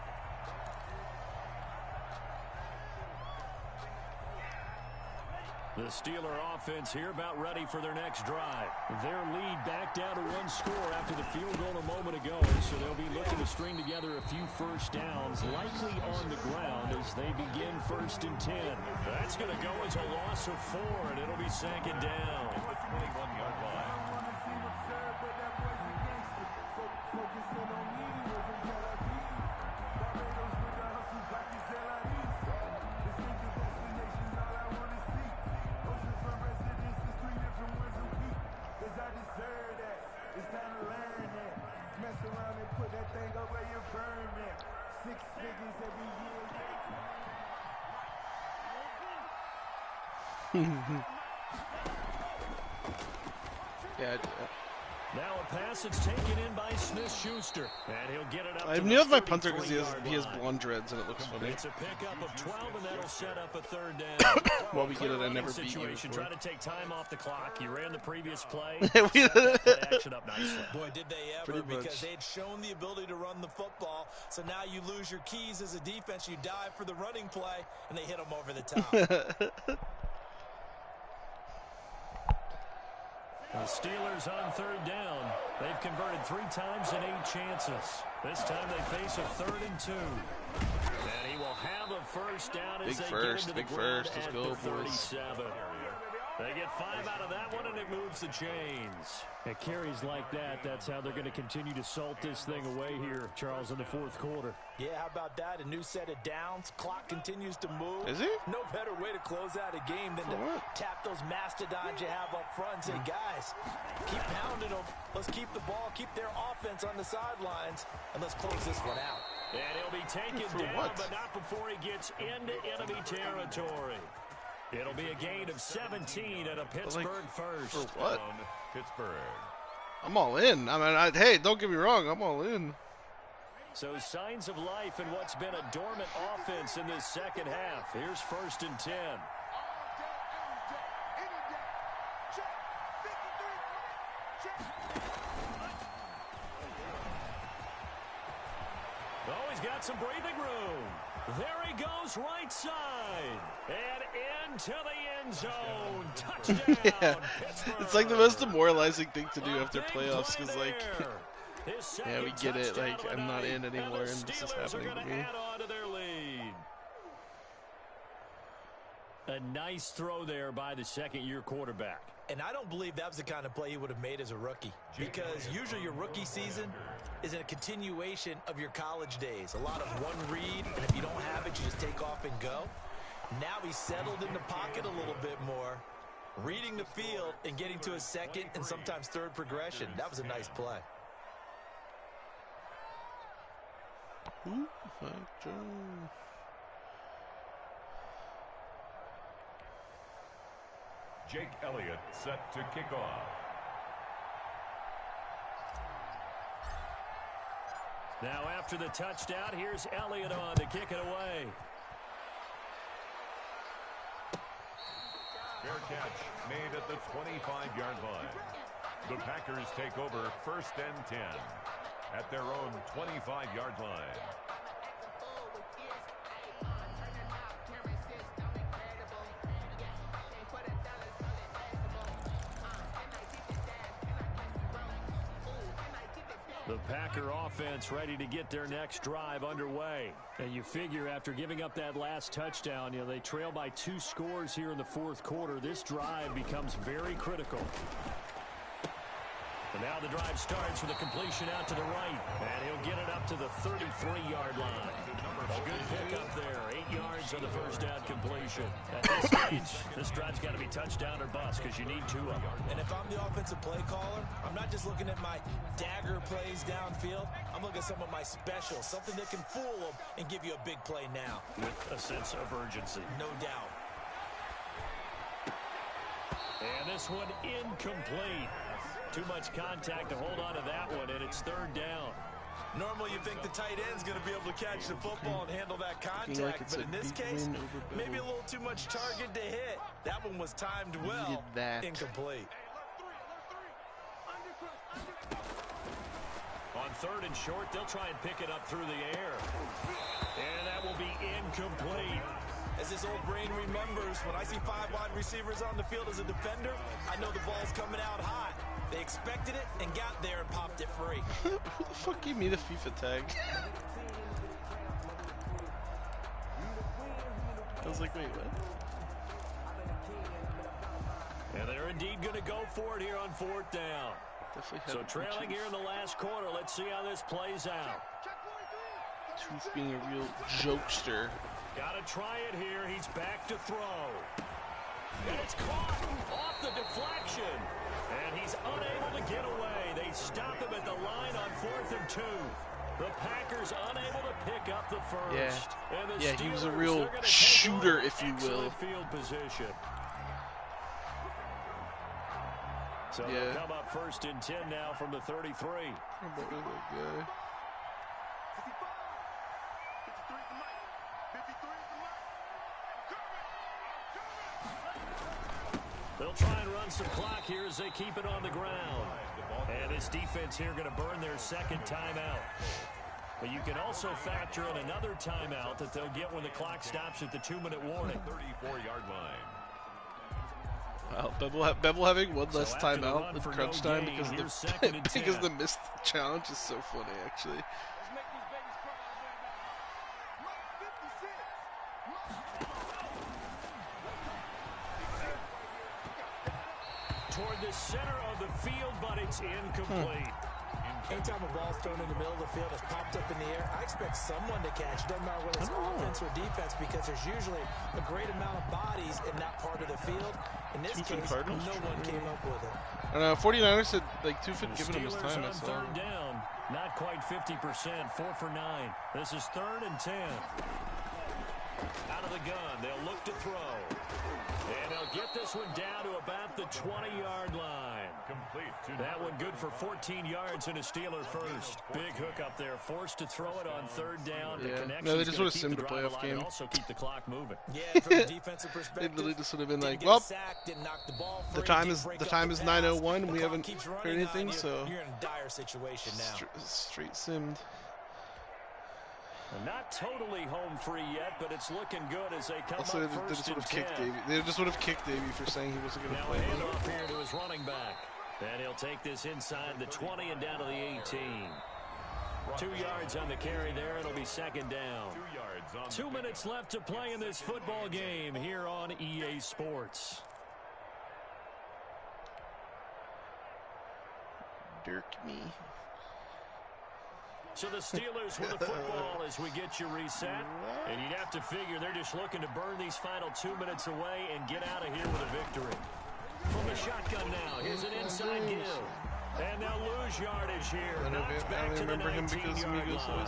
The Steeler offense here about ready for their next drive. Their lead back down to 1 score after the field goal a moment ago, so they'll be looking to string together a few first downs, likely on the ground as they begin 1st and 10. That's going to go as a loss of 4, and it'll be 2nd down. The 21-yard line. Yeah, I do that. Now a pass that's taken in by Smith-Schuster. And he'll get it up I to nailed the my punter because 33-yard he has line. blonde dreads and it looks funny. It's a pickup of 12, and that'll set up a third down. While we get it, I Running never beat you situation, before. trying to take time off the clock. You ran the previous play. We- Set that play action up nicely. Boy, did they ever, Pretty much. because they'd shown the ability to run the football. So now you lose your keys as a defense. You dive for the running play, and they hit them over the top. The Steelers on third down. They've converted 3 times in 8 chances. This time they face a 3rd and 2. And he will have a first down as Big they first, get into big the ground first. Let's at go, the boys. 37. They get 5 out of that one, and it moves the chains. At carries like that, that's how they're going to continue to salt this thing away here, Charles, in the 4th quarter. Yeah, how about that? A new set of downs. Clock continues to move. Is he? No better way to close out a game than For to what? tap those mastodons you have up front and say, guys, keep pounding them. Let's keep the ball, keep their offense on the sidelines, and let's close this one out. And he'll be taken For down, what? but not before he gets into enemy territory. It'll be a gain of 17 and a Pittsburgh first. For what? Pittsburgh. I'm all in. I mean, hey, don't get me wrong. I'm all in. So signs of life in what's been a dormant offense in this second half. Here's 1st and 10. Oh, he's got some breathing room. There he goes, right side. And into the end zone. Touchdown, Pittsburgh. It's like the most demoralizing thing to do A after big playoffs play because, like, there. His yeah, we second get it. touchdown Like, of the I'm not night, in anymore, and the this is Steelers happening are to gonna me. add on to their lead. A nice throw there by the second-year quarterback. And I don't believe that was the kind of play he would have made as a rookie, because usually your rookie season is a continuation of your college days. A lot of one read, and if you don't have it, you just take off and go. Now he's settled in the pocket a little bit more, reading the field and getting to a second and sometimes third progression. That was a nice play. Jake Elliott set to kick off. Now after the touchdown, here's Elliott on to kick it away. Fair catch made at the 25-yard line. The Packers take over 1st and 10 at their own 25-yard line. The Packer offense ready to get their next drive underway. And you figure after giving up that last touchdown, you know, they trail by 2 scores here in the 4th quarter. This drive becomes very critical. And now the drive starts with a completion out to the right. And he'll get it up to the 33-yard line. A good pickup there. 8 yards on the first down completion. At this stage, this drive's got to be touchdown or bust because you need 2 of them. And if I'm the offensive play caller, I'm not just looking at my dagger plays downfield. I'm looking at some of my specials, something that can fool them and give you a big play now. With a sense of urgency. No doubt. And this one incomplete. Too much contact to hold on to that one, and it's 3rd down. Normally you think the tight end's going to be able to catch the football and handle that Like contact, it's but a in this big case, win over maybe a Bill. little too much target to hit. That one was timed well. Needed that. Incomplete. On 3rd and short, they'll try and pick it up through the air. And that will be incomplete. As his old brain remembers, when I see 5 wide receivers on the field as a defender, I know the ball's coming out hot. They expected it and got there and popped it free. Who the fuck gave me the FIFA tag? I was like, wait, what? And they're indeed going to go for it here on 4th down. Definitely had So a trailing here in the last quarter. Let's see how this plays out. Tooth being a real jokester. Got to try it here. He's back to throw. And it's caught off the deflection. And he's unable to get away. They stop him at the line on 4th and 2. The Packers unable to pick up the first. Yeah. And the Yeah, he was a Steelers, real they're gonna take shooter, over. if you will. Excellent field position. So they'll come up 1st and 10 now from the 33. How about that guy? 55. 53 is the mic. 53 is the mic. They'll try and run some clock here as they keep it on the ground. And this defense here going to burn their second timeout. But you can also factor in another timeout that they'll get when the clock stops at the 2-minute warning. 34-yard line. Wow, Bevel having one less after the timeout run with for crunch no time gain, because here's 2nd and 10. because the missed challenge is so funny, actually. Let's make these babies cry right now. Toward the center of the field, but it's incomplete. Anytime a ball's thrown in the middle of the field, it's popped up in the air, I expect someone to catch. It doesn't matter whether it's offense or defense because there's usually a great amount of bodies in that part of the field. In this case, no one came up with it. I know, 49ers said, like, Tufin giving him his Steelers time, I on saw. 3rd down. Not quite 50%. 4 for 9. This is 3rd and 10. Out of the gun. They'll look to throw. And they'll get this one down to about the 20-yard line. Complete to That one good for 14 yards and a Steeler first. Big hook up there. Forced to throw it on 3rd down. The Yeah. connection No, they is just gonna would've keep simmed the the drive playoff alive game. and also keep the clock moving. Yeah, from a defensive perspective, They literally just would have been didn't like, get well, sacked, didn't knock the ball the free, time didn't is break the up time the is pass. 9:01. The We clock haven't keeps heard running anything, on you. so You're in a dire situation now. straight simmed. Not totally home free yet, but it's looking good as they come Also, up they first just would and have 10. kicked Davey. They just would have kicked Davey for saying he wasn't going to Now a play. handoff here to his running back. And he'll take this inside the 20 and down to the 18. 2 yards on the carry there. It'll be 2nd down. 2 yards on 2 minutes left to play in this football game here on EA Sports. Dirk me. So the Steelers with the football as we get you reset. And you'd have to figure they're just looking to burn these final 2 minutes away and get out of here with a victory. From the shotgun now, here's an inside give. And they'll lose yardage here. Knocked back to the 19-yard line.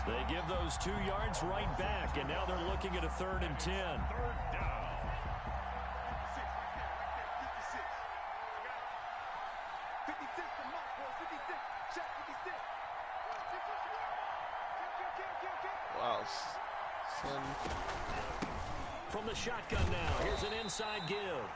They give those 2 yards right back, and now they're looking at a 3rd and 10. 3rd down. 56 the mic, boy. 56. Check 56. Wow, son. From the shotgun now, here's an inside give.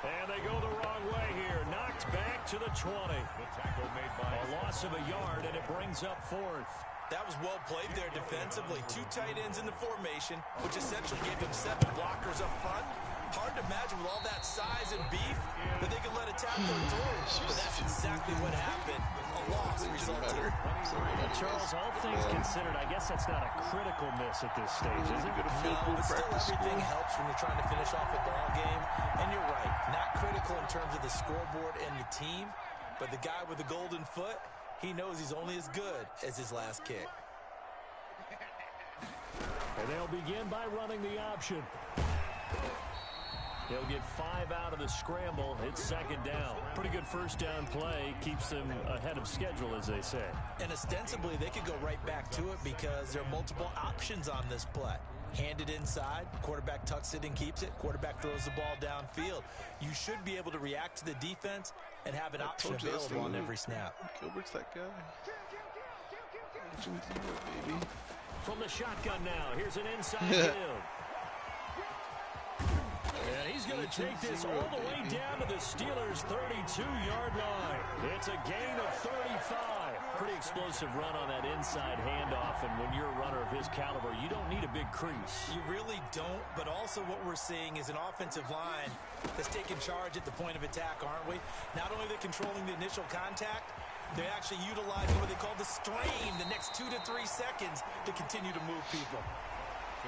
And they go the wrong way here. Knocked back to the 20. The tackle made by A loss of a yard, and it brings up 4th. That was well played there defensively. 2 tight ends in the formation, which essentially gave them 7 blockers up front. Hard to imagine with all that size and beef that they could let a tackler through. But that's exactly what happened. A loss resulted. Charles, all things considered, I guess that's not a critical miss at this stage, is it? No, but still everything helps when you're trying to finish off a ball game. And you're right, not critical in terms of the scoreboard and the team, but the guy with the golden foot, he knows he's only as good as his last kick. And they'll begin by running the option. He'll get 5 out of the scramble. It's 2nd down. Pretty good first down play. Keeps them ahead of schedule, as they say. And ostensibly, they could go right back to it because there are multiple options on this play. Hand it inside. Quarterback tucks it and keeps it. Quarterback throws the ball downfield. You should be able to react to the defense and have an option available on every snap. Gilbert's that guy. Legend Zero, baby. From the shotgun now, here's an inside give. And he's going to take this all the way down to the Steelers' 32-yard line. It's a gain of 35. Pretty explosive run on that inside handoff, and when you're a runner of his caliber, you don't need a big crease. You really don't, but also what we're seeing is an offensive line that's taking charge at the point of attack, aren't we? Not only are they controlling the initial contact, they're actually utilizing what they call the strain, the next 2 to 3 seconds to continue to move people.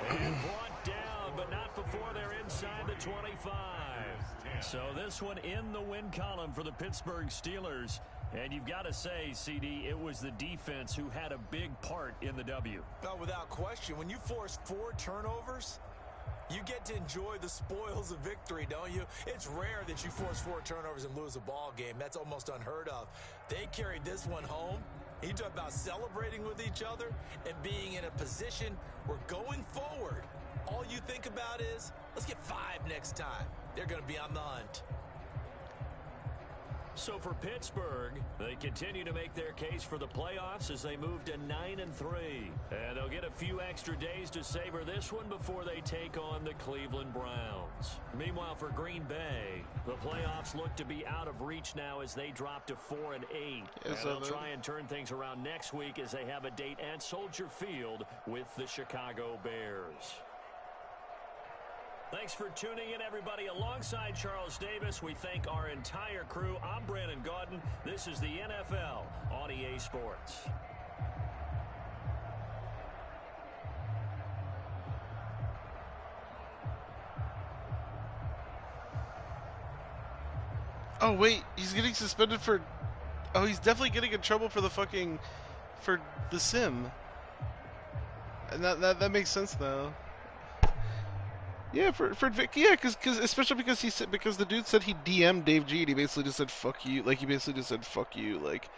And brought down, but not before they're inside the 25. So this one in the win column for the Pittsburgh Steelers. And you've got to say, CD, it was the defense who had a big part in the W. Oh, without question. When you force 4 turnovers, you get to enjoy the spoils of victory, don't you? It's rare that you force 4 turnovers and lose a ball game. That's almost unheard of. They carried this one home. You talk about celebrating with each other and being in a position where going forward, all you think about is, let's get 5 next time. They're going to be on the hunt. So for Pittsburgh, they continue to make their case for the playoffs as they move to 9-3. And they'll get a few extra days to savor this one before they take on the Cleveland Browns. Meanwhile, for Green Bay, the playoffs look to be out of reach now as they drop to 4-8. And they'll try and turn things around next week as they have a date at Soldier Field with the Chicago Bears. Thanks for tuning in, everybody. Alongside Charles Davis, we thank our entire crew. I'm Brandon Gaudin. This is the NFL on EA Sports. Oh, wait. He's getting suspended for... Oh, he's definitely getting in trouble for the fucking... For the sim. And that makes sense now. Yeah, for yeah, because especially because he said, because the dude said he DM'd Dave G and he basically just said fuck you, like he basically just said fuck you, like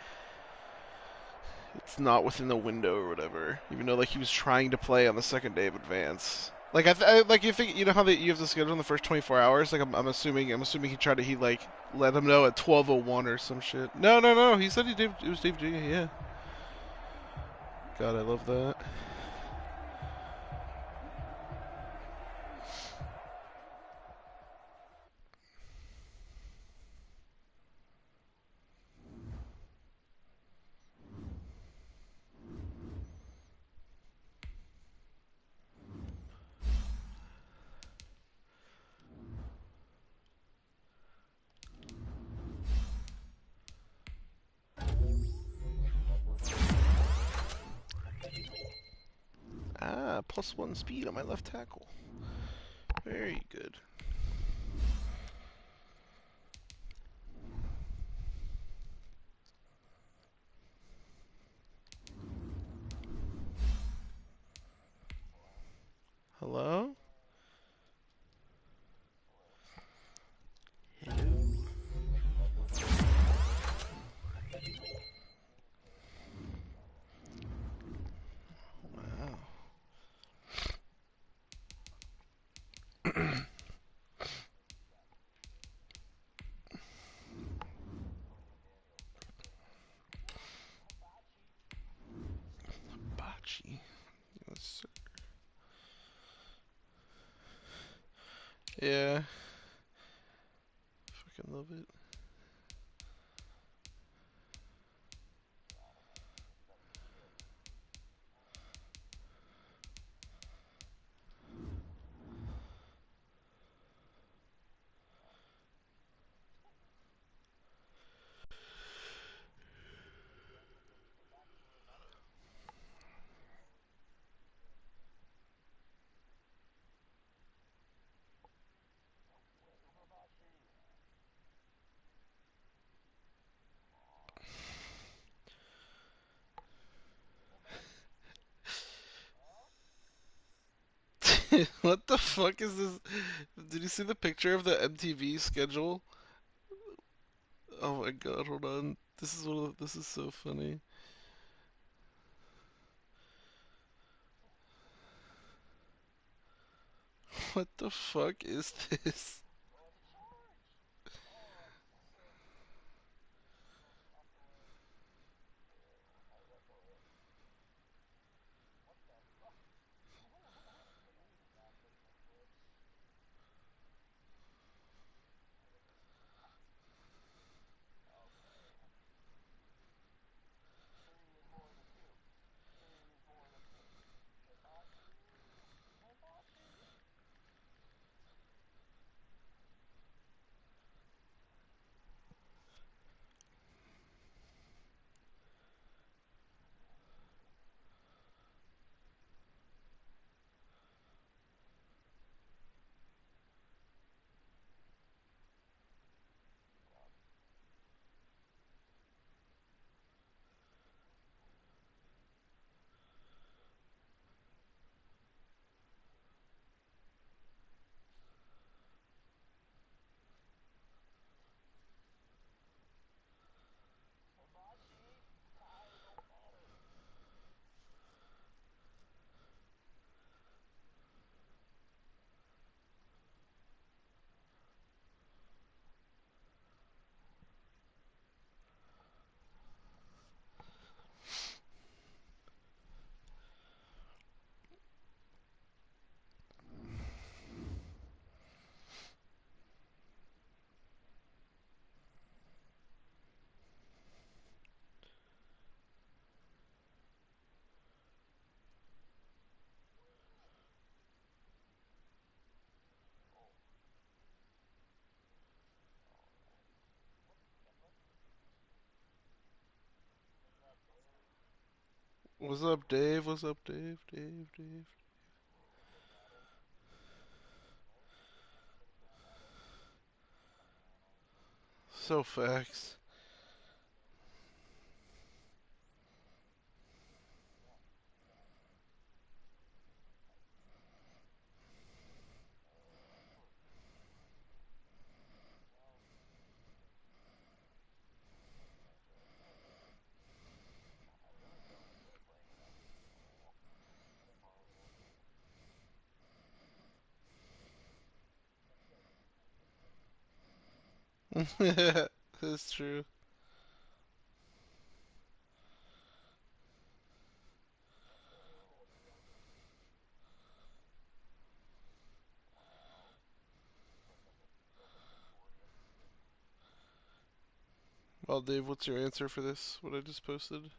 it's not within the window or whatever, even though like he was trying to play on the second day of advance. Like I like you think, you know how you have to schedule in the first 24 hours. Like I'm assuming he like let him know at 12:01 or some shit. No, he said it was Dave G. Yeah. God, I love that. Ah, +1 speed on my left tackle. Very good. Hello? Wow. Bocce. Yes, sir. Yeah. Fucking love it. What the fuck is this? Did you see the picture of the MTV schedule? Oh my god, hold on. This is so funny. What the fuck is this? What's up, Dave? What's up, Dave? Dave. So facts. That's true. Well, Dave, what's your answer for this? What I just posted?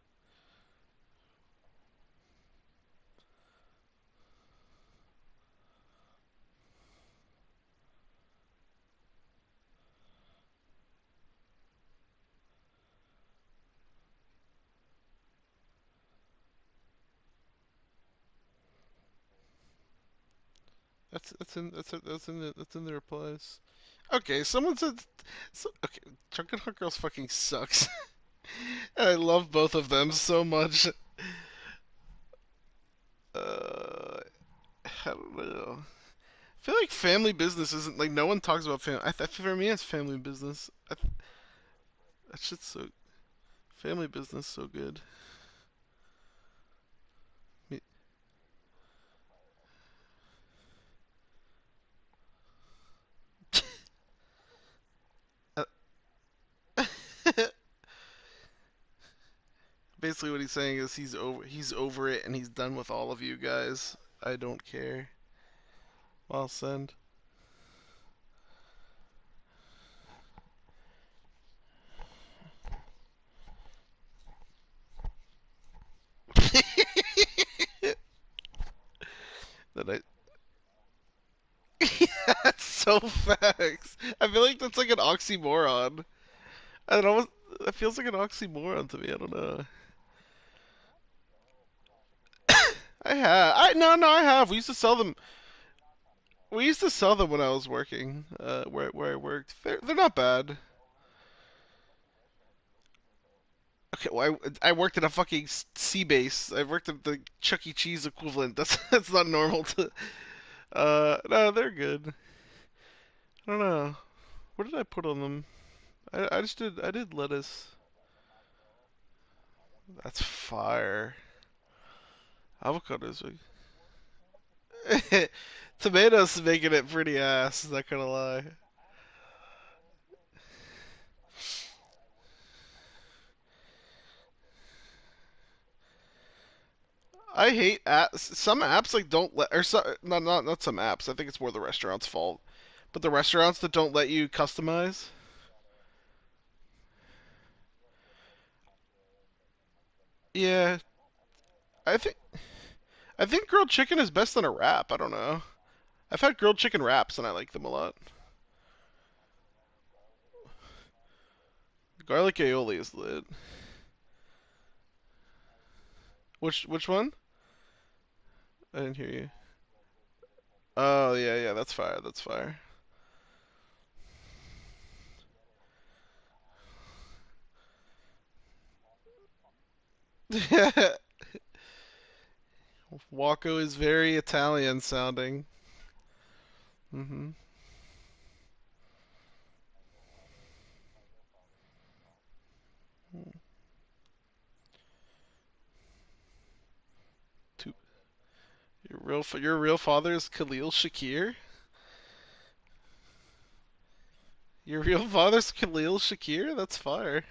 That's in the replies. Okay, someone said. Okay, Drunken Hot Girls fucking sucks, and I love both of them so much. I don't know. I feel like Family Business isn't like no one talks about family. For me, it's Family Business. That shit's so Family Business so good. Me- uh, Basically, what he's saying is he's over it and he's done with all of you guys. I don't care. I'll send. That I. That's so facts. I feel like that's like an oxymoron. I don't. It feels like an oxymoron to me. I don't know. I have. No. I have. We used to sell them. We used to sell them when I was working. Where I worked. They're not bad. Okay, well, I worked at a fucking sea base. I worked at the Chuck E. Cheese equivalent. That's not normal to. No, they're good. I don't know. What did I put on them? I did lettuce. That's fire. Avocados. Tomatoes making it pretty ass. Not gonna lie. I hate apps. Some apps like don't let or not some apps. I think it's more the restaurant's fault. But the restaurants that don't let you customize. Yeah, I think I think grilled chicken is best on a wrap. I don't know. I've had grilled chicken wraps and I like them a lot. Garlic aioli is lit. Which one? I didn't hear you. Oh yeah, that's fire. That's fire. Waco is very Italian sounding. Mhm. Two. Your real father is Khalil Shakir. Your real father's Khalil Shakir. That's fire.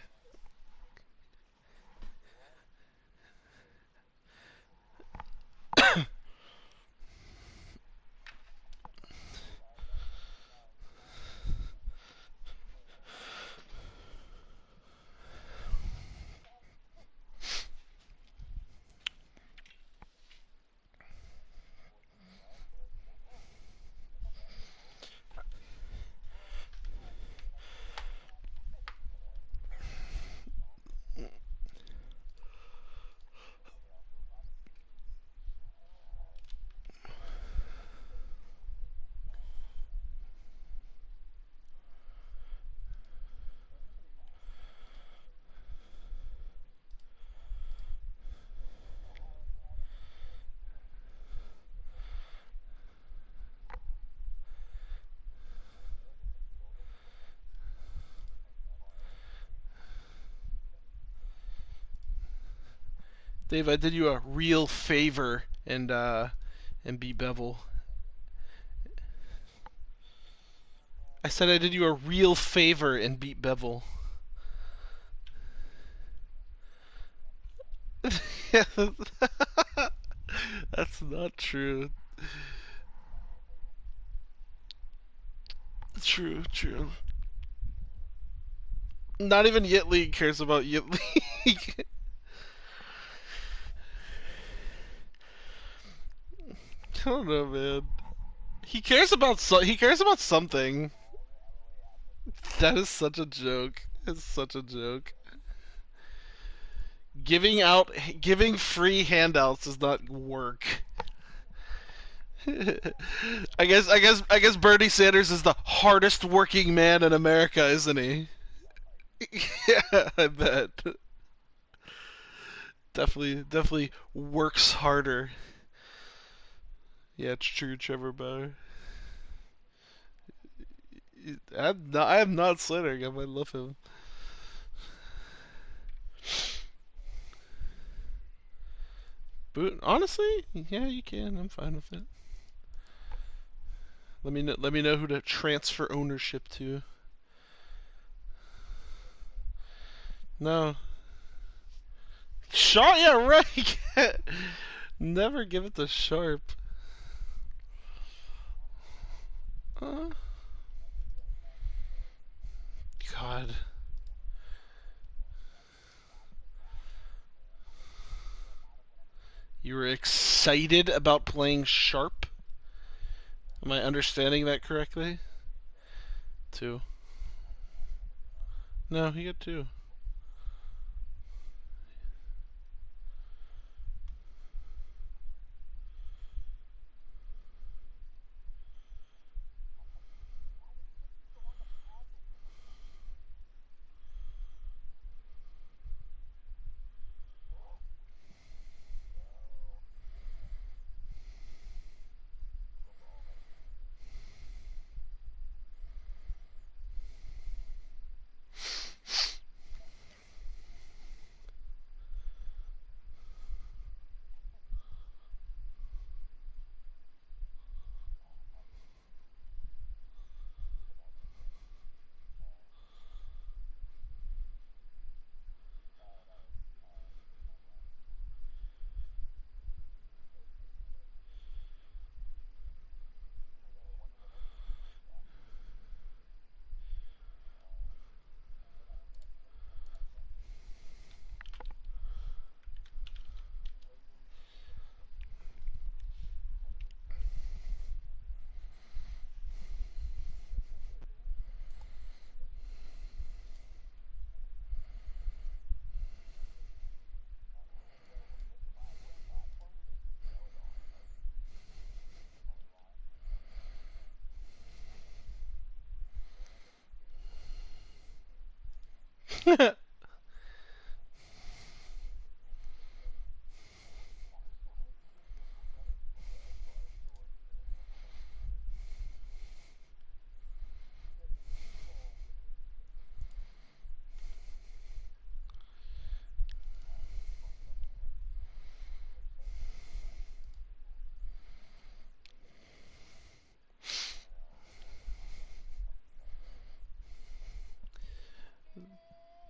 Dave, I did you a real favor and beat Bevel. I said I did you a real favor and beat Bevel. That's not true. True. Not even Yit League cares about Yit League. I don't know, man. He cares about something. That is such a joke. It's such a joke. Giving free handouts does not work. I guess Bernie Sanders is the hardest working man in America, isn't he? Yeah, I bet. Definitely works harder. Yeah, it's true, Trevor Bauer. I am not slandering him. I love him. But honestly, yeah, you can. I'm fine with it. Let me know who to transfer ownership to. No. Sharp, yeah, right. Never give it to Sharp. God. You were excited about playing Sharp? Am I understanding that correctly? 2. No, he got 2.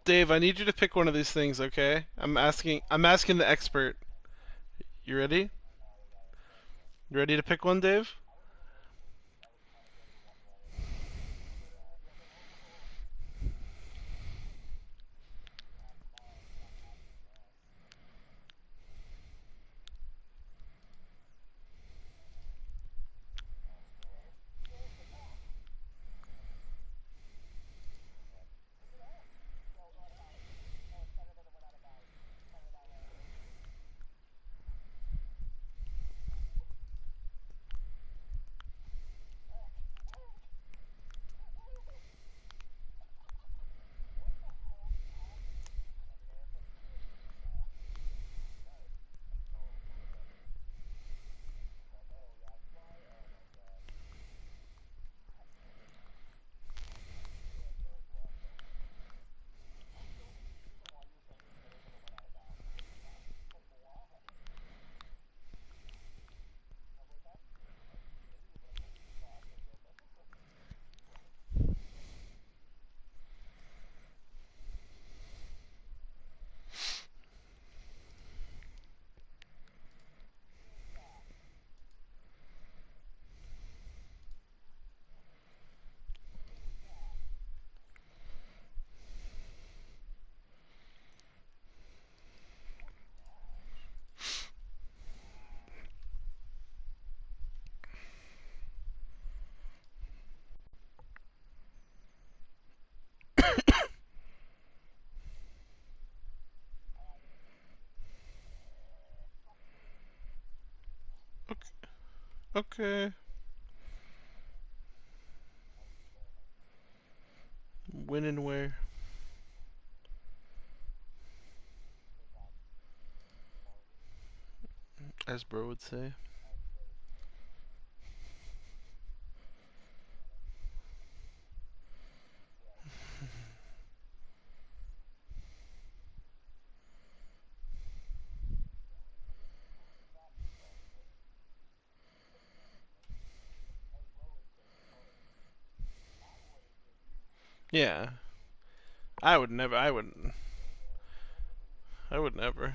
Dave, I need you to pick one of these things, okay? I'm asking the expert. You ready? You ready to pick one, Dave? Okay. When and where? As bro would say. Yeah. I would never. I would never.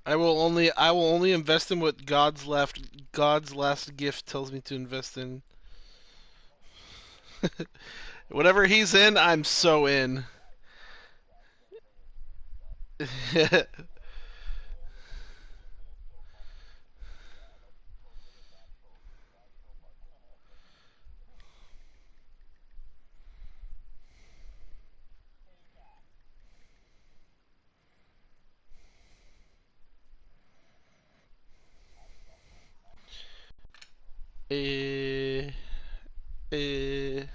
I will only invest in what God's last gift tells me to invest in. Whatever he's in, I'm so in. eh, eh.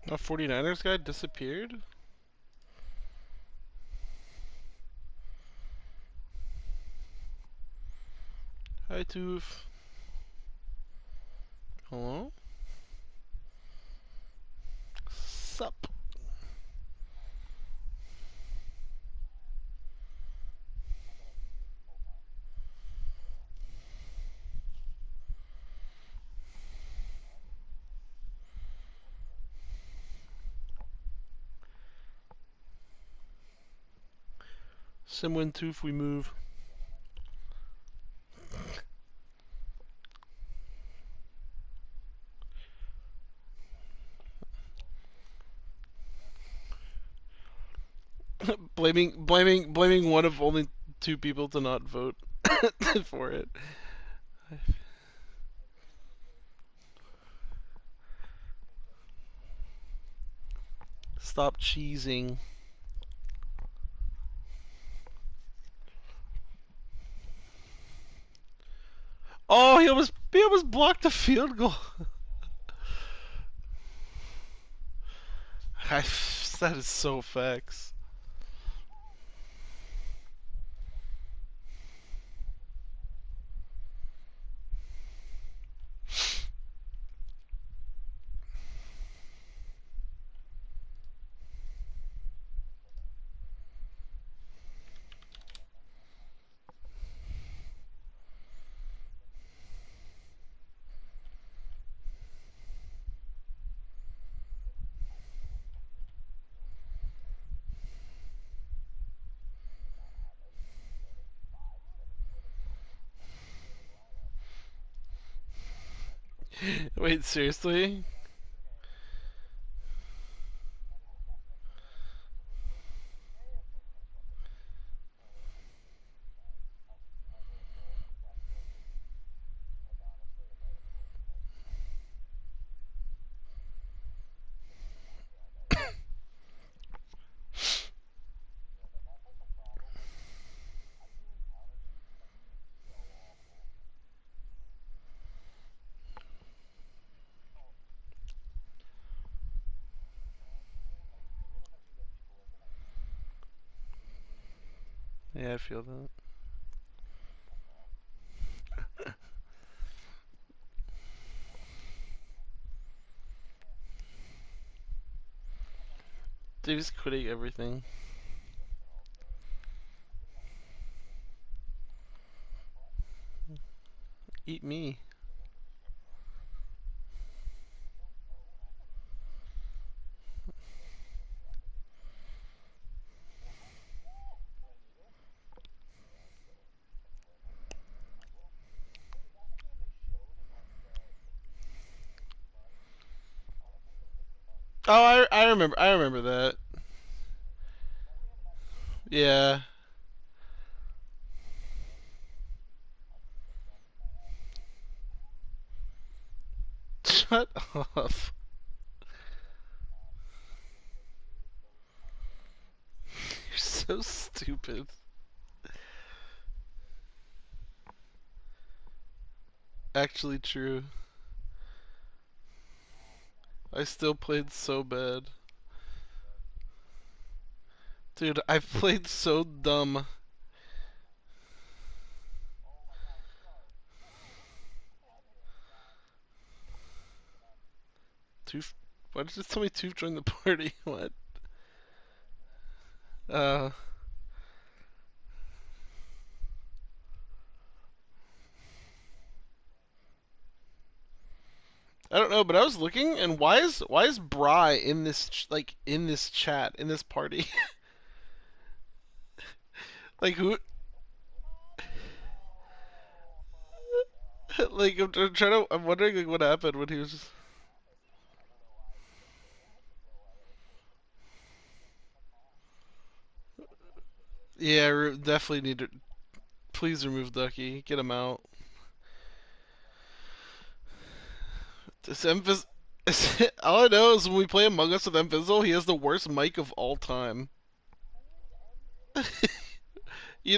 A 49ers guy disappeared? Hi, Tooth. Hello? Sup? Simwin Tooth, we move. Blaming one of only two people to not vote for it. Stop cheesing. Oh, he almost blocked the field goal. That is so facts. Wait, seriously? Yeah, I feel that. Davy's quitting everything. Eat me. Oh, I remember that. Yeah. Shut up. You're so stupid. Actually true. I still played so bad. Dude, I played so dumb. Toof. Why did you tell me Toof joined the party? What? Uh. I don't know, but I was looking, and why is Bry in this in this chat in this party? Like who? Like I'm wondering like what happened when he was just. Yeah, definitely need to. Please remove Ducky. Get him out. This all I know is when we play Among Us with Emfizzle, he has the worst mic of all time. you,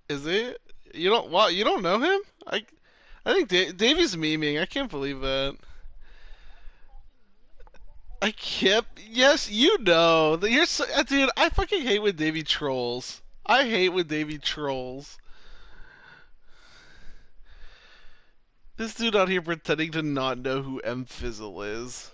is he? You don't what? You don't know him? I think Davey's memeing. I can't believe that. I can't. Yes, you know. You're so, dude. I fucking hate when Davey trolls. I hate when Davey trolls. This dude out here pretending to not know who Emfizzle is.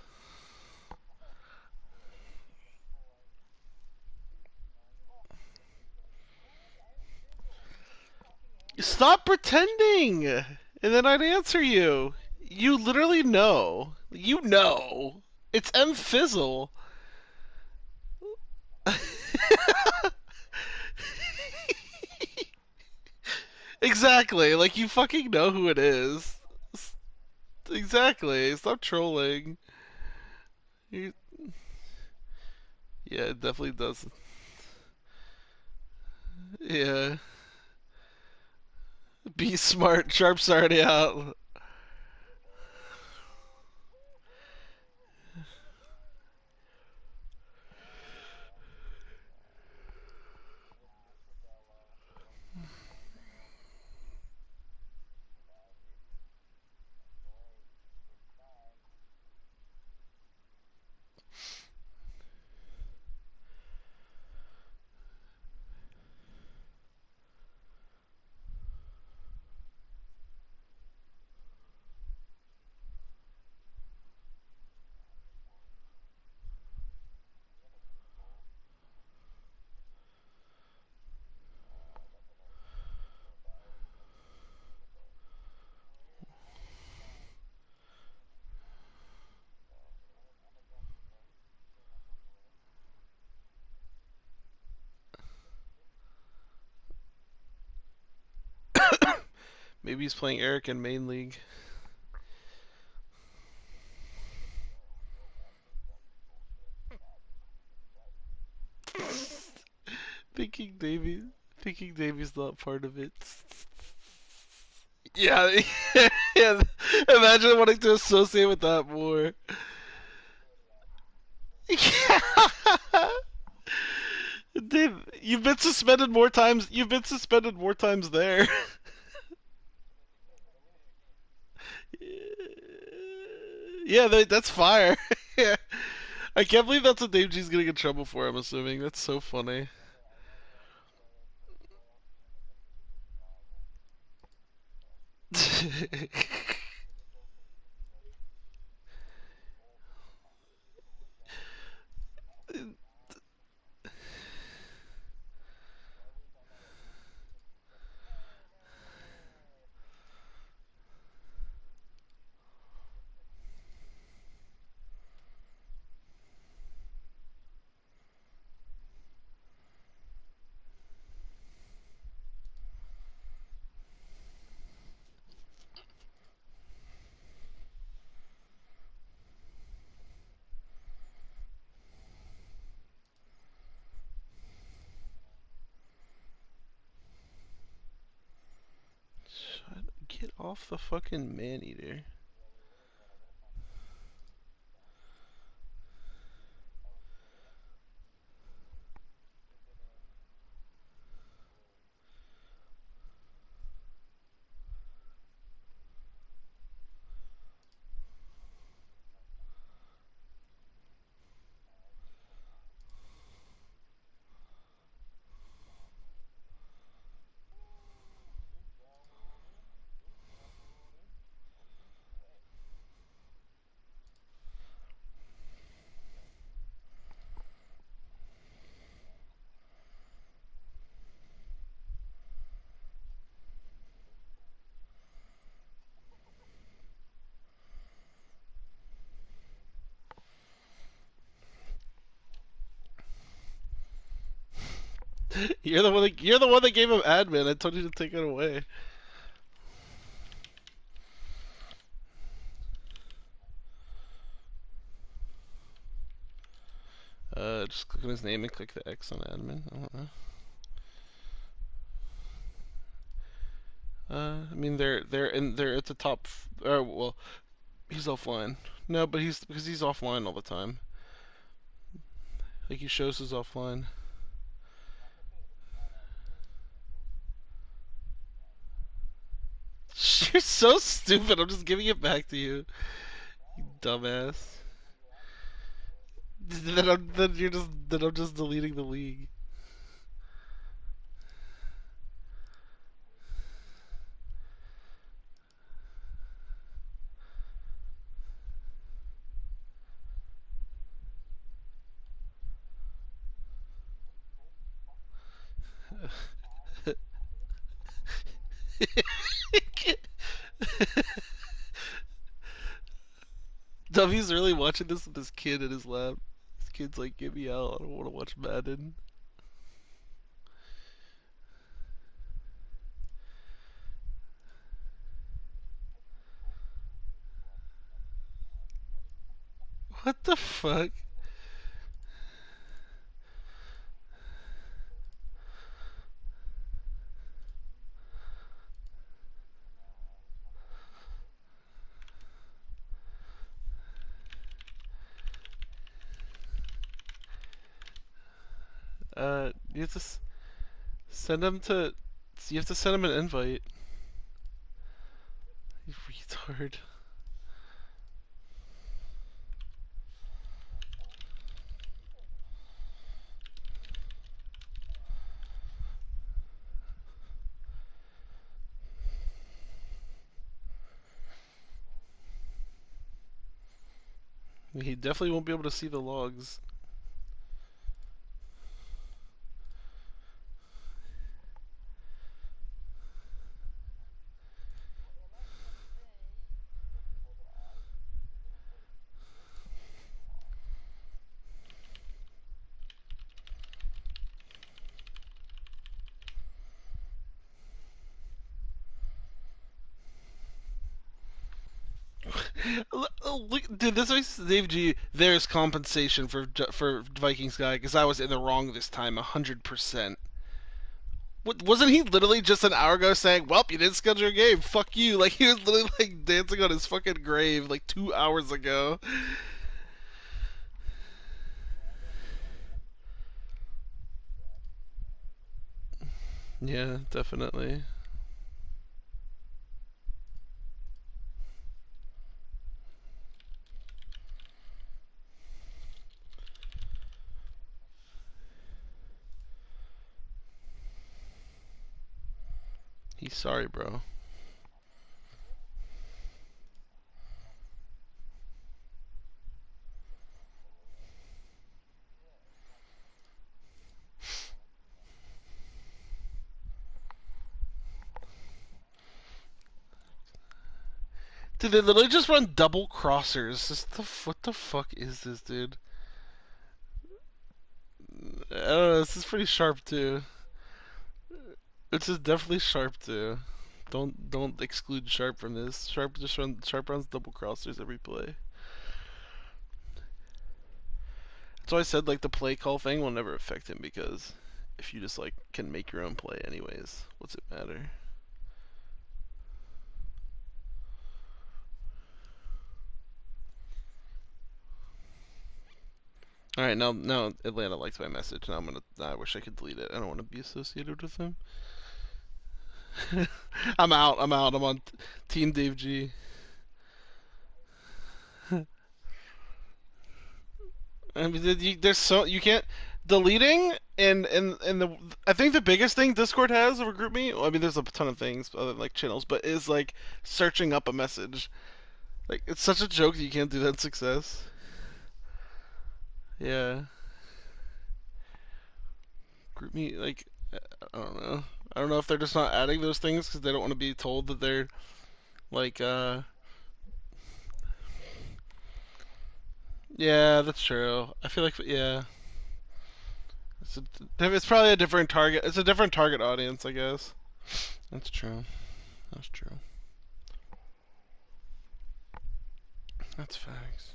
Stop pretending, and then I'd answer you. You literally know. You know. It's Emfizzle. Exactly. Like you fucking know who it is. Exactly. Stop trolling. You... Yeah, it definitely does. Yeah. Be smart. Sharp's already out. Maybe he's playing Eric in main league. Thinking Davey's not part of it. Yeah, yeah. Imagine wanting to associate with that more. Dave, you've been suspended more times. You've been suspended more times there. Yeah, that's fire. Yeah. I can't believe that's what Dave G's gonna get in trouble for. I'm assuming that's so funny. Get off the fucking man-eater. You're the one that gave him admin. I told you to take it away. Just click on his name and click the X on admin. I don't know. I mean they're at the top. Well, he's offline. No, but because he's offline all the time. Like he shows his offline. You're so stupid. I'm just giving it back to you, you dumbass. Then I'm just deleting the league. Duffy's really watching this with his kid in his lap. His kid's like, "Get me out! I don't want to watch Madden." What the fuck? You have to send him to. You have to send him an invite. You retard. He definitely won't be able to see the logs. Look, dude, this makes Dave G. There's compensation for Vikings guy because I was in the wrong this time, 100%. Wasn't he literally just an hour ago saying, "Well, you didn't schedule your game. Fuck you"? Like he was literally like dancing on his fucking grave like 2 hours ago. Yeah, definitely. He's sorry, bro. Dude, they literally just run double crossers. What the fuck is this, dude? I don't know, this is pretty sharp too. This is definitely sharp too. Don't exclude sharp from this. Sharp runs double crossers every play. That's why I said like the play call thing will never affect him, because if you just like can make your own play anyways, what's it matter? Alright, now Atlanta likes my message. Now I wish I could delete it. I don't want to be associated with him. I'm out. I'm on Team Dave G. I mean, you can't deleting and the I think the biggest thing Discord has over GroupMe. Well, I mean, there's a ton of things other than like channels, but is like searching up a message. Like, it's such a joke that you can't do that in Success. Yeah. GroupMe, like, I don't know. I don't know if they're just not adding those things because they don't want to be told that they're like yeah, that's true. I feel like, yeah. It's probably a different target. It's a different target audience, I guess. That's true. That's true. That's facts.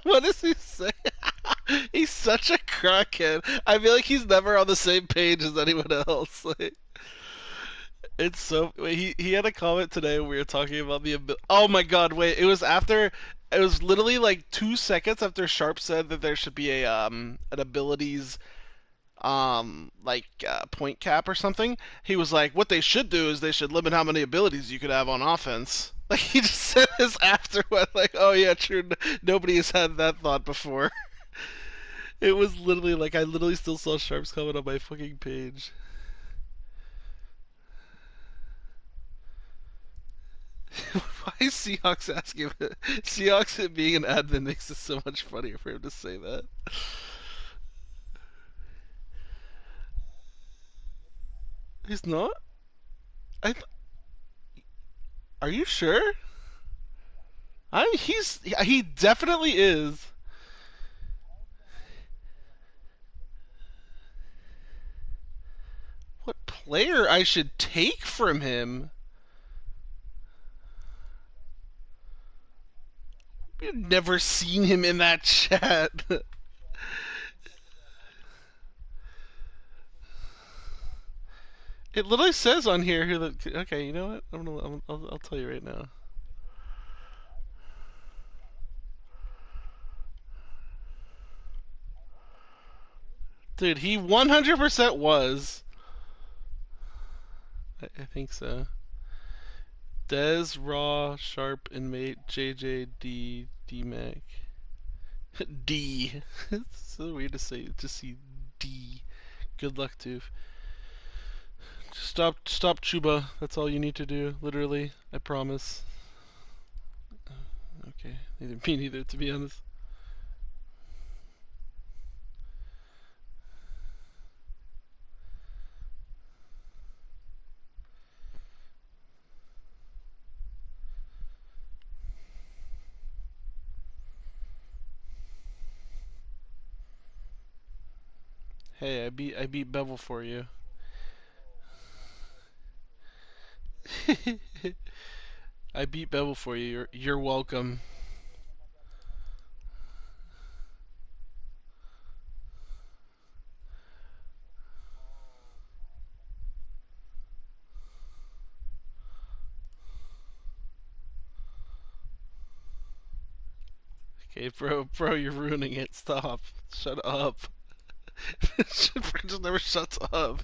What does he say? He's such a crackhead. I feel like he's never on the same page as anyone else. Like, it's so. Wait, he had a comment today. We were talking about the. Oh my god! Wait, it was after. It was literally like 2 seconds after Sharp said that there should be a an abilities point cap or something. He was like, what they should do is they should limit how many abilities you could have on offense. Like, he just said this afterward, like, oh yeah, true, nobody has had that thought before. It was literally like, I literally still saw Sharp's comment on my fucking page. Why is Seahawks asking? Seahawks being an admin makes it so much funnier for him to say that. He's not? Are you sure? He definitely is. What player I should take from him? We've never seen him in that chat. It literally says on here who the. Okay, you know what? I'll tell you right now. Dude, he 100% was. I think so. Dez, Raw, Sharp, Inmate, JJ, D Mac. D. It's so weird to say. To see D. Good luck, Toof. Stop Chuba. That's all you need to do. Literally, I promise. Okay, me neither, to be honest. Hey, I beat Bevel for you. I beat Bevel for you. You're welcome. Okay, bro, you're ruining it. Stop. Shut up. Just never shuts up.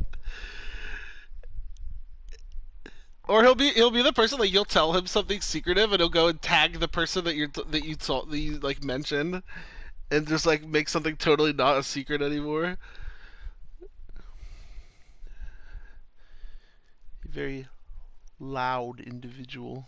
Or he'll be the person, like, you'll tell him something secretive and he'll go and tag the person that you like mentioned, and just like make something totally not a secret anymore. Very loud individual.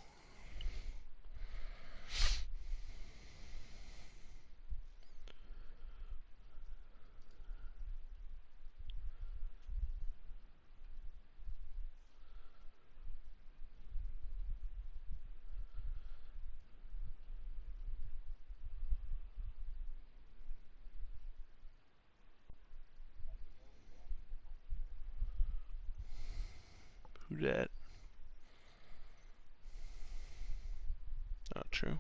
Who dat? Not true.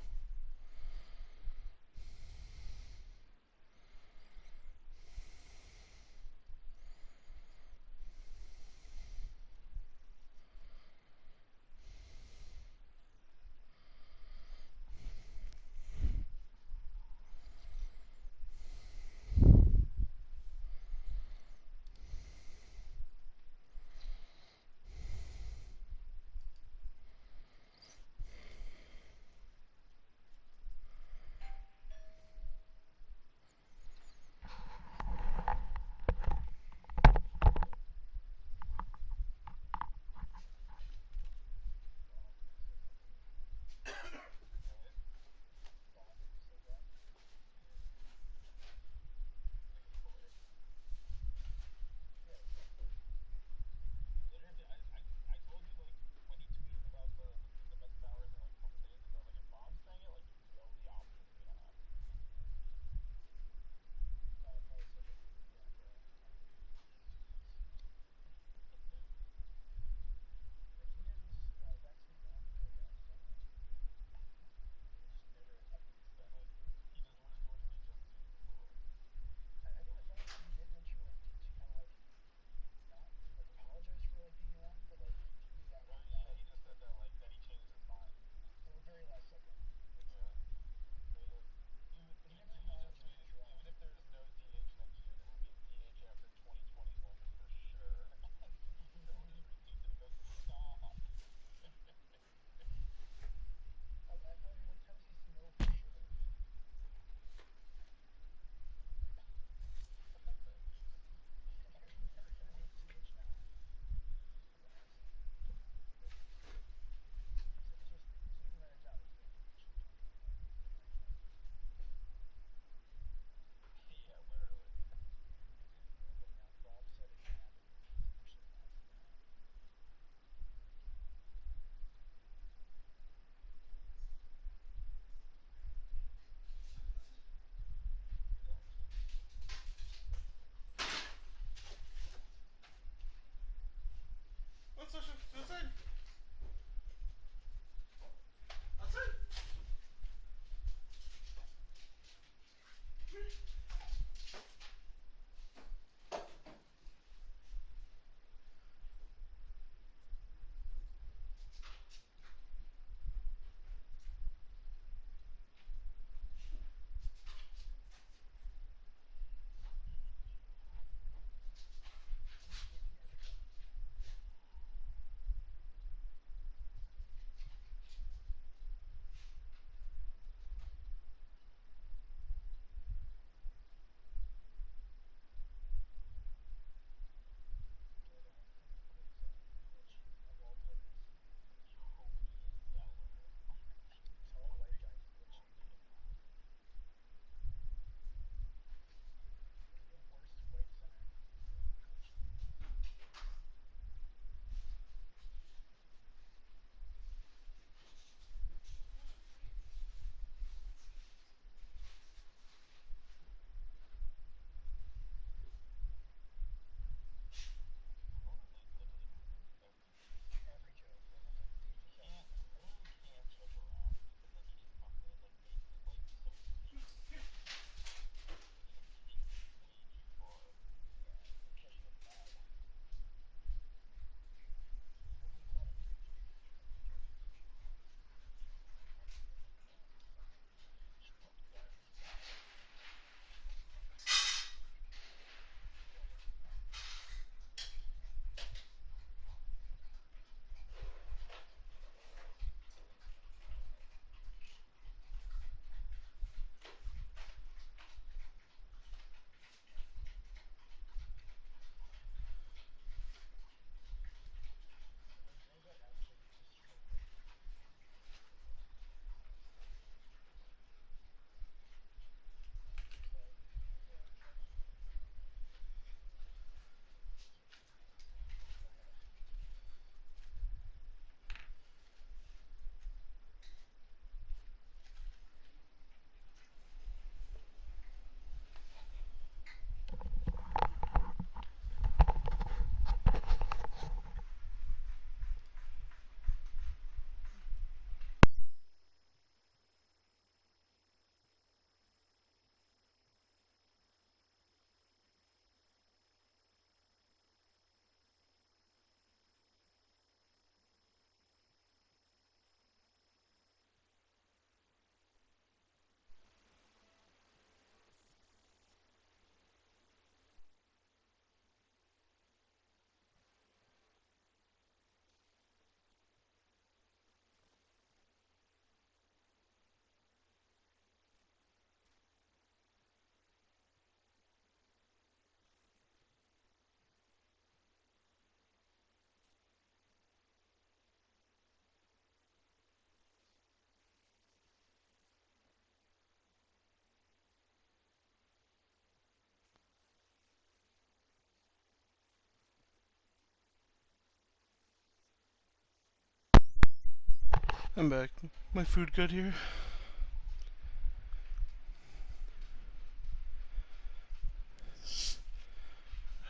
I'm back. My food good here?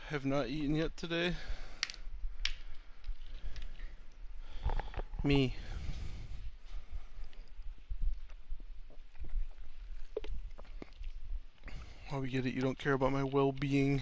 Have not eaten yet today. Me. Oh, we get it. You don't care about my well-being.